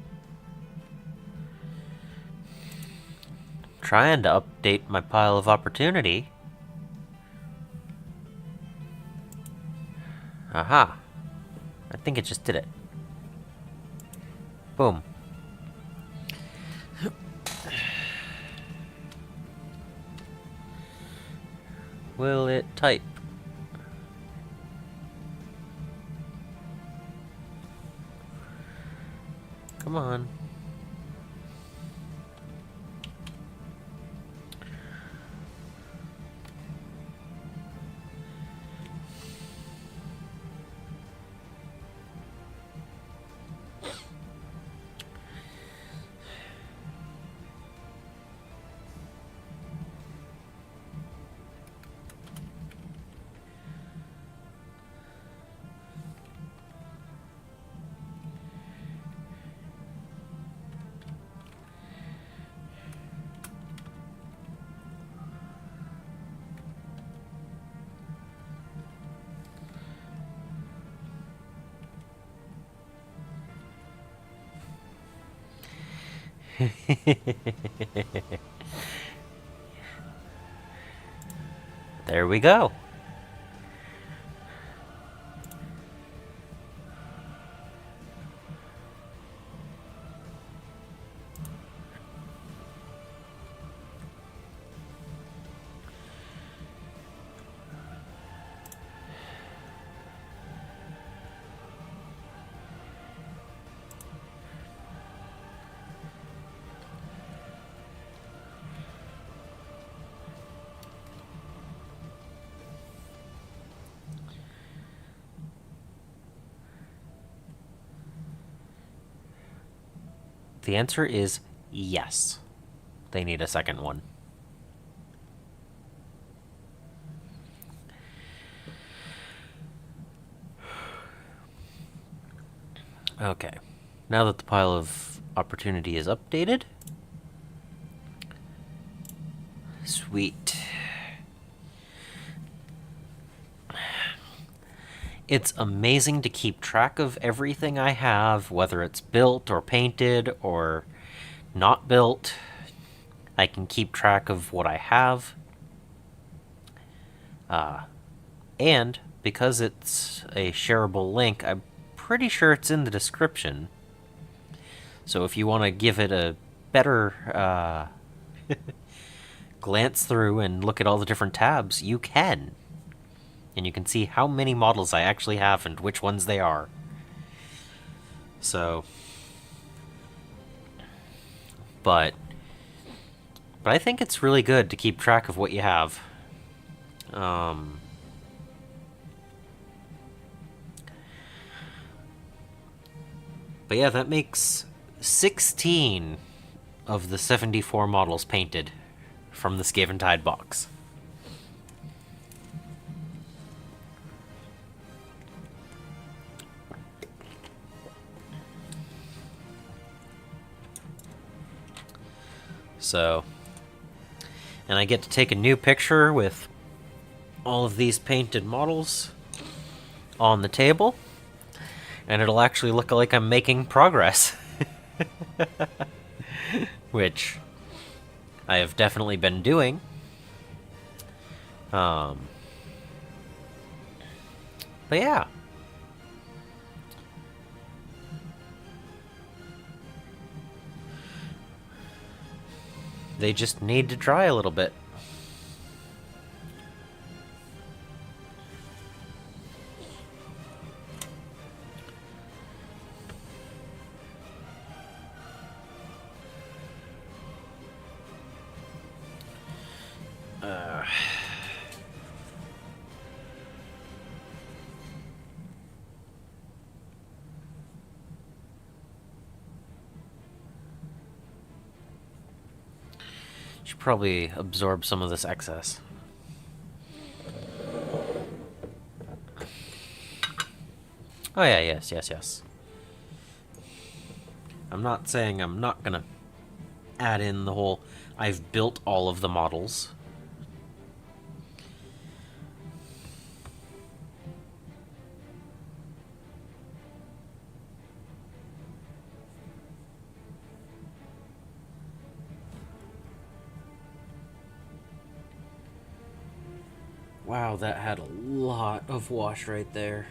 Trying to update my pile of opportunity. Aha. I think it just did it. Boom. Will it type? Come on. There we go. The answer is yes. They need a second one. Okay. Now that the pile of opportunity is updated. Sweet. It's amazing to keep track of everything I have, whether it's built or painted or not built. I can keep track of what I have. And because it's a shareable link, I'm pretty sure it's in the description. So if you want to give it a better glance through and look at all the different tabs, you can. And you can see how many models I actually have and which ones they are. So, but I think it's really good to keep track of what you have. But yeah, that makes 16 of the 74 models painted from the Skaventide box. So, and I get to take a new picture with all of these painted models on the table, and it'll actually look like I'm making progress. Which I have definitely been doing. But yeah. They just need to dry a little bit. Should probably absorb some of this excess. Oh yeah, yes. I'm not saying I'm not gonna add in the whole I've built all of the models. Wow, that had a lot of wash right there.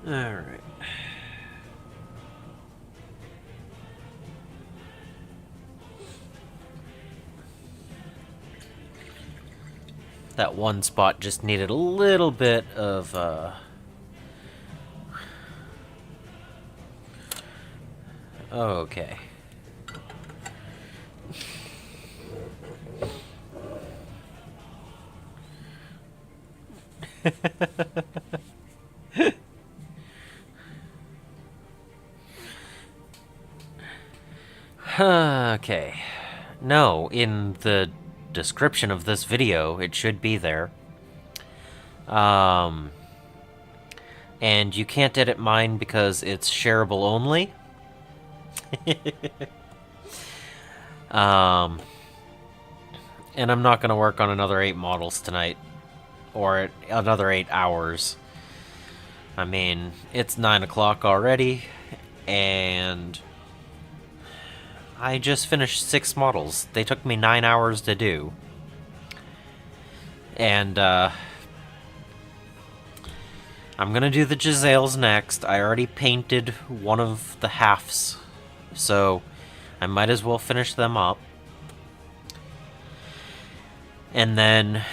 Alright. That one spot just needed a little bit of, okay. Okay. No, in the description of this video, it should be there. And you can't edit mine because it's shareable only. And I'm not going to work on another 8 models tonight. Or another 8 hours. I mean, it's 9 o'clock already, and I just finished 6 models. They took me 9 hours to do. And, I'm gonna do the Giselles next. I already painted one of the halves, so I might as well finish them up. And then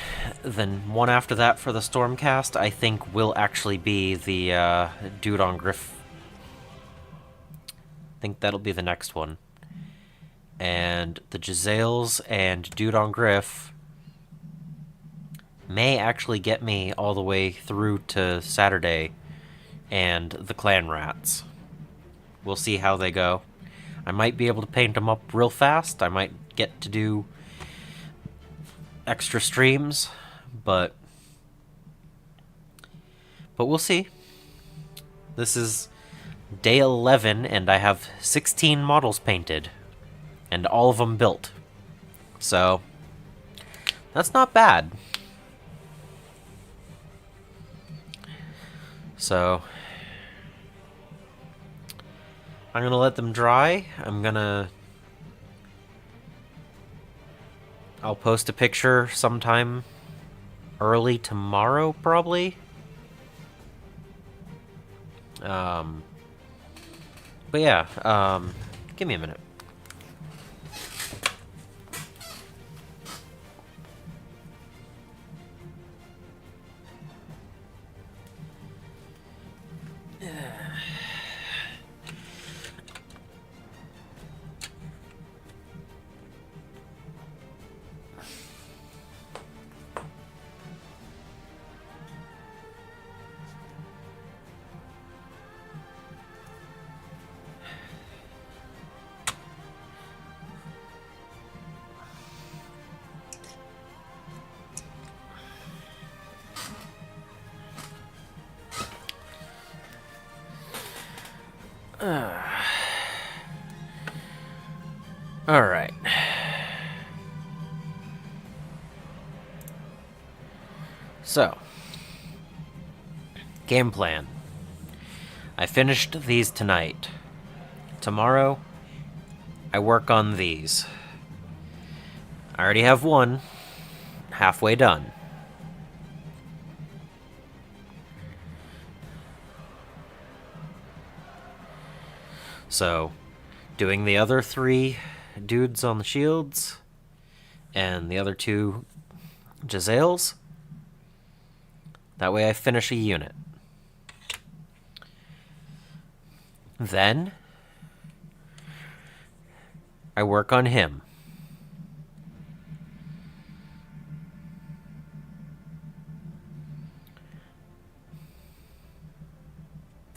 one after that for the Stormcast, I think will actually be the Dude on Griff. I think that'll be the next one. And the Giselles and Dude on Griff may actually get me all the way through to Saturday and the Clan Rats. We'll see how they go. I might be able to paint them up real fast. I might get to do extra streams, but we'll see. This is day 11, and I have 16 models painted, and all of them built. So, that's not bad. So, I'm gonna let them dry. I'll post a picture sometime early tomorrow, probably. But yeah, give me a minute. All right. So, game plan. I finished these tonight. Tomorrow, I work on these. I already have one, halfway done. So, doing the other 3 dudes on the shields, and the other 2 Jezzails. That way I finish a unit. Then, I work on him.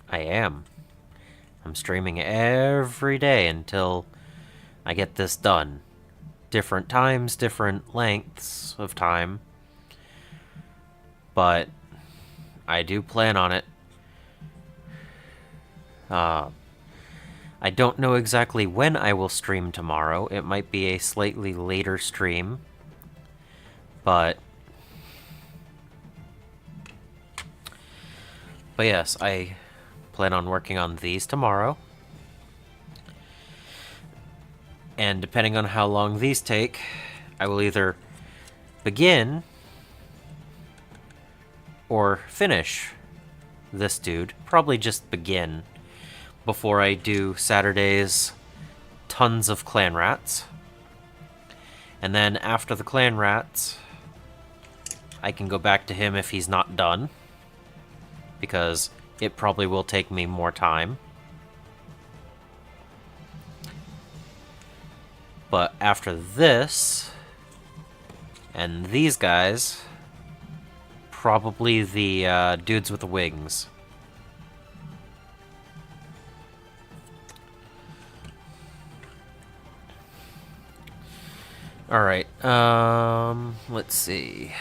I am. I'm streaming every day until I get this done. Different times, different lengths of time. But I do plan on it. I don't know exactly when I will stream tomorrow. It might be a slightly later stream. But yes, I plan on working on these tomorrow. And depending on how long these take, I will either begin or finish this dude. Probably just begin before I do Saturday's tons of clan rats. And then after the clan rats, I can go back to him if he's not done, because it probably will take me more time. But after this, and these guys, probably the dudes with the wings. Alright, let's see.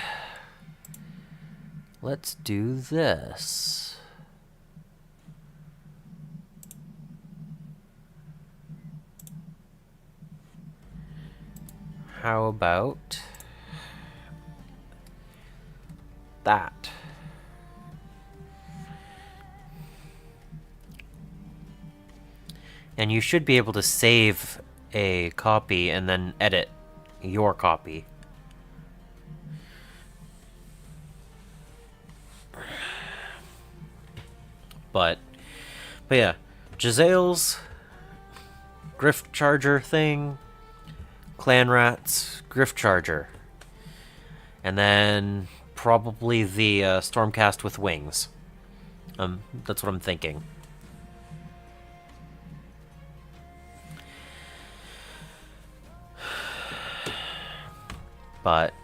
Let's do this. How about that? And you should be able to save a copy and then edit your copy. But yeah, Jezzail's Griff Charger thing, Clan Rats, Griff Charger, and then probably the Stormcast with wings. That's what I'm thinking. But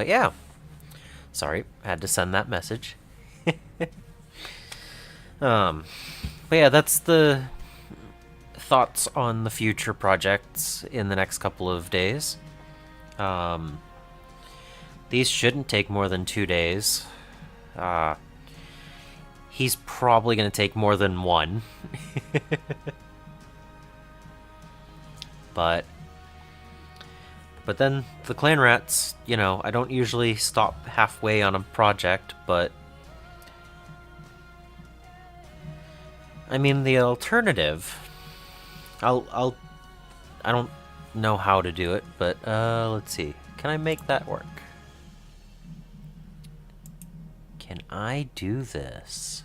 yeah. Sorry, I had to send that message. But yeah, that's the thoughts on the future projects in the next couple of days. Um, these shouldn't take more than 2 days. He's probably going to take more than one. But then the clan rats, you know, I don't usually stop halfway on a project, but I mean the alternative. I don't know how to do it, but let's see. Can I make that work? Can I do this?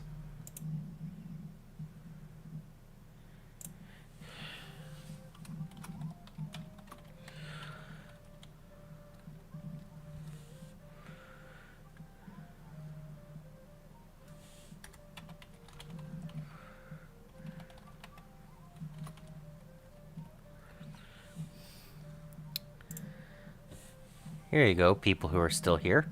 Here you go, people who are still here.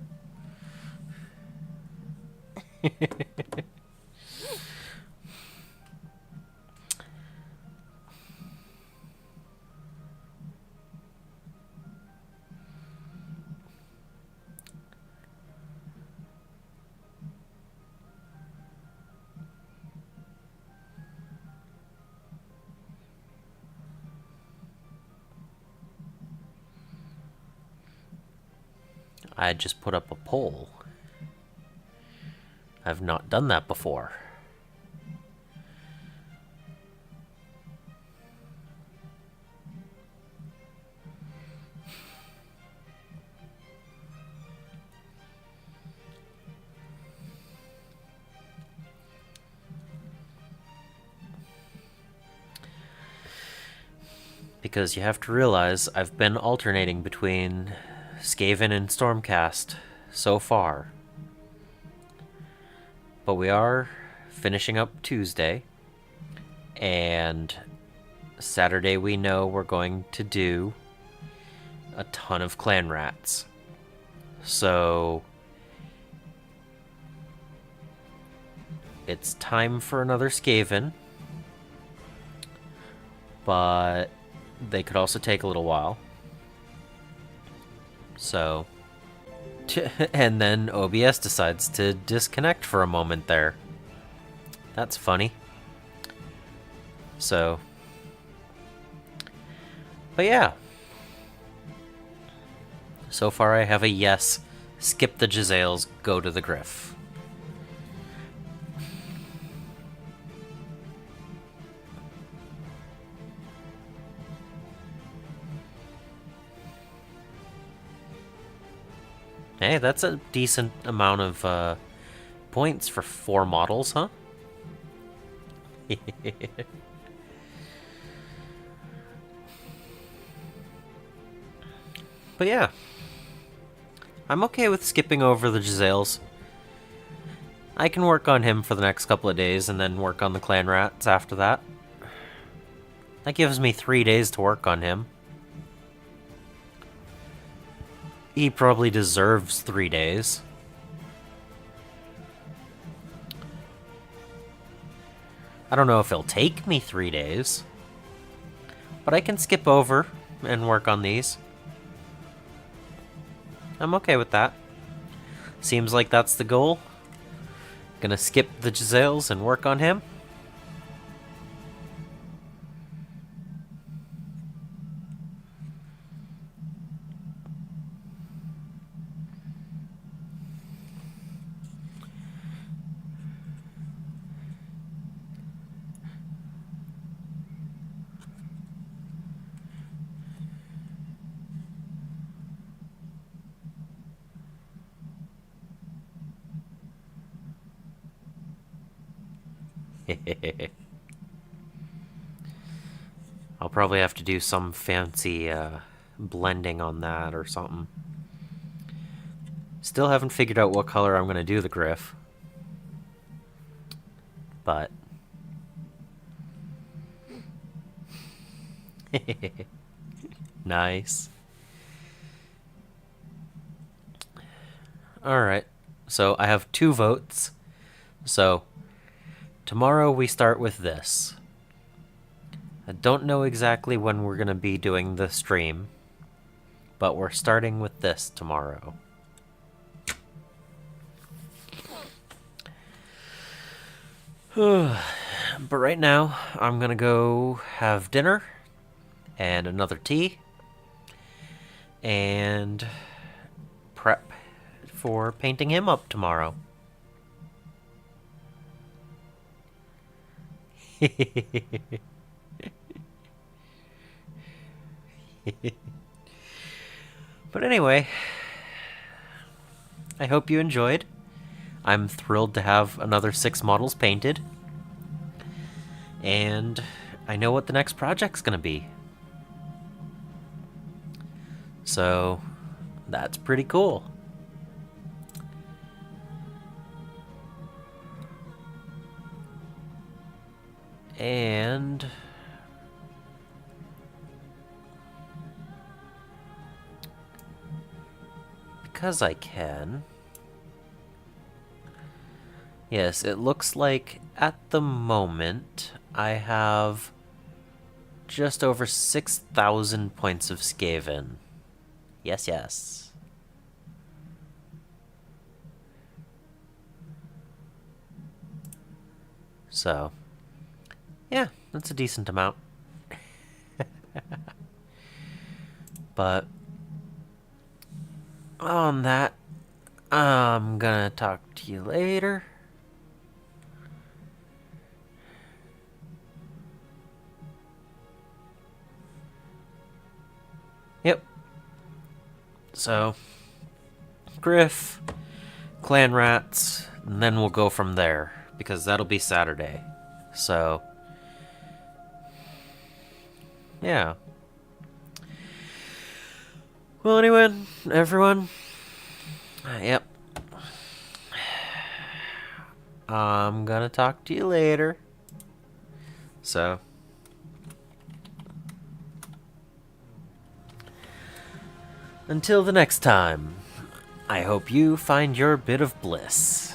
I just put up a poll. I've not done that before. Because you have to realize I've been alternating between Skaven and Stormcast so far. But we are finishing up Tuesday, and Saturday we know we're going to do a ton of clan rats. So it's time for another Skaven, but they could also take a little while. So, and then OBS decides to disconnect for a moment there. That's funny. So, but yeah. So far I have a yes. Skip the Giselles, go to the Griff. Hey, that's a decent amount of points for 4 models, huh? But yeah, I'm okay with skipping over the Giselles. I can work on him for the next couple of days and then work on the clan rats after that. That gives me 3 days to work on him. He probably deserves 3 days. I don't know if it'll take me 3 days, but I can skip over and work on these. I'm okay with that. Seems like that's the goal. Gonna skip the Giselles and work on him. I'll probably have to do some fancy blending on that or something. Still haven't figured out what color I'm going to do the Griff. But nice. Alright, so I have 2 votes. So tomorrow we start with this. I don't know exactly when we're going to be doing the stream, but we're starting with this tomorrow. But right now, I'm going to go have dinner and another tea and prep for painting him up tomorrow. But anyway, I hope you enjoyed. I'm thrilled to have another 6 models painted. And I know what the next project's gonna be. So, that's pretty cool. And because I can, yes, it looks like at the moment I have just over 6,000 points of Skaven. Yes, yes. So, yeah, that's a decent amount. But on that, I'm gonna talk to you later. Yep. So, Griff, Clan Rats, and then we'll go from there, because that'll be Saturday. So, yeah. Well, anyway, everyone, yep. I'm gonna talk to you later. So, until the next time, I hope you find your bit of bliss.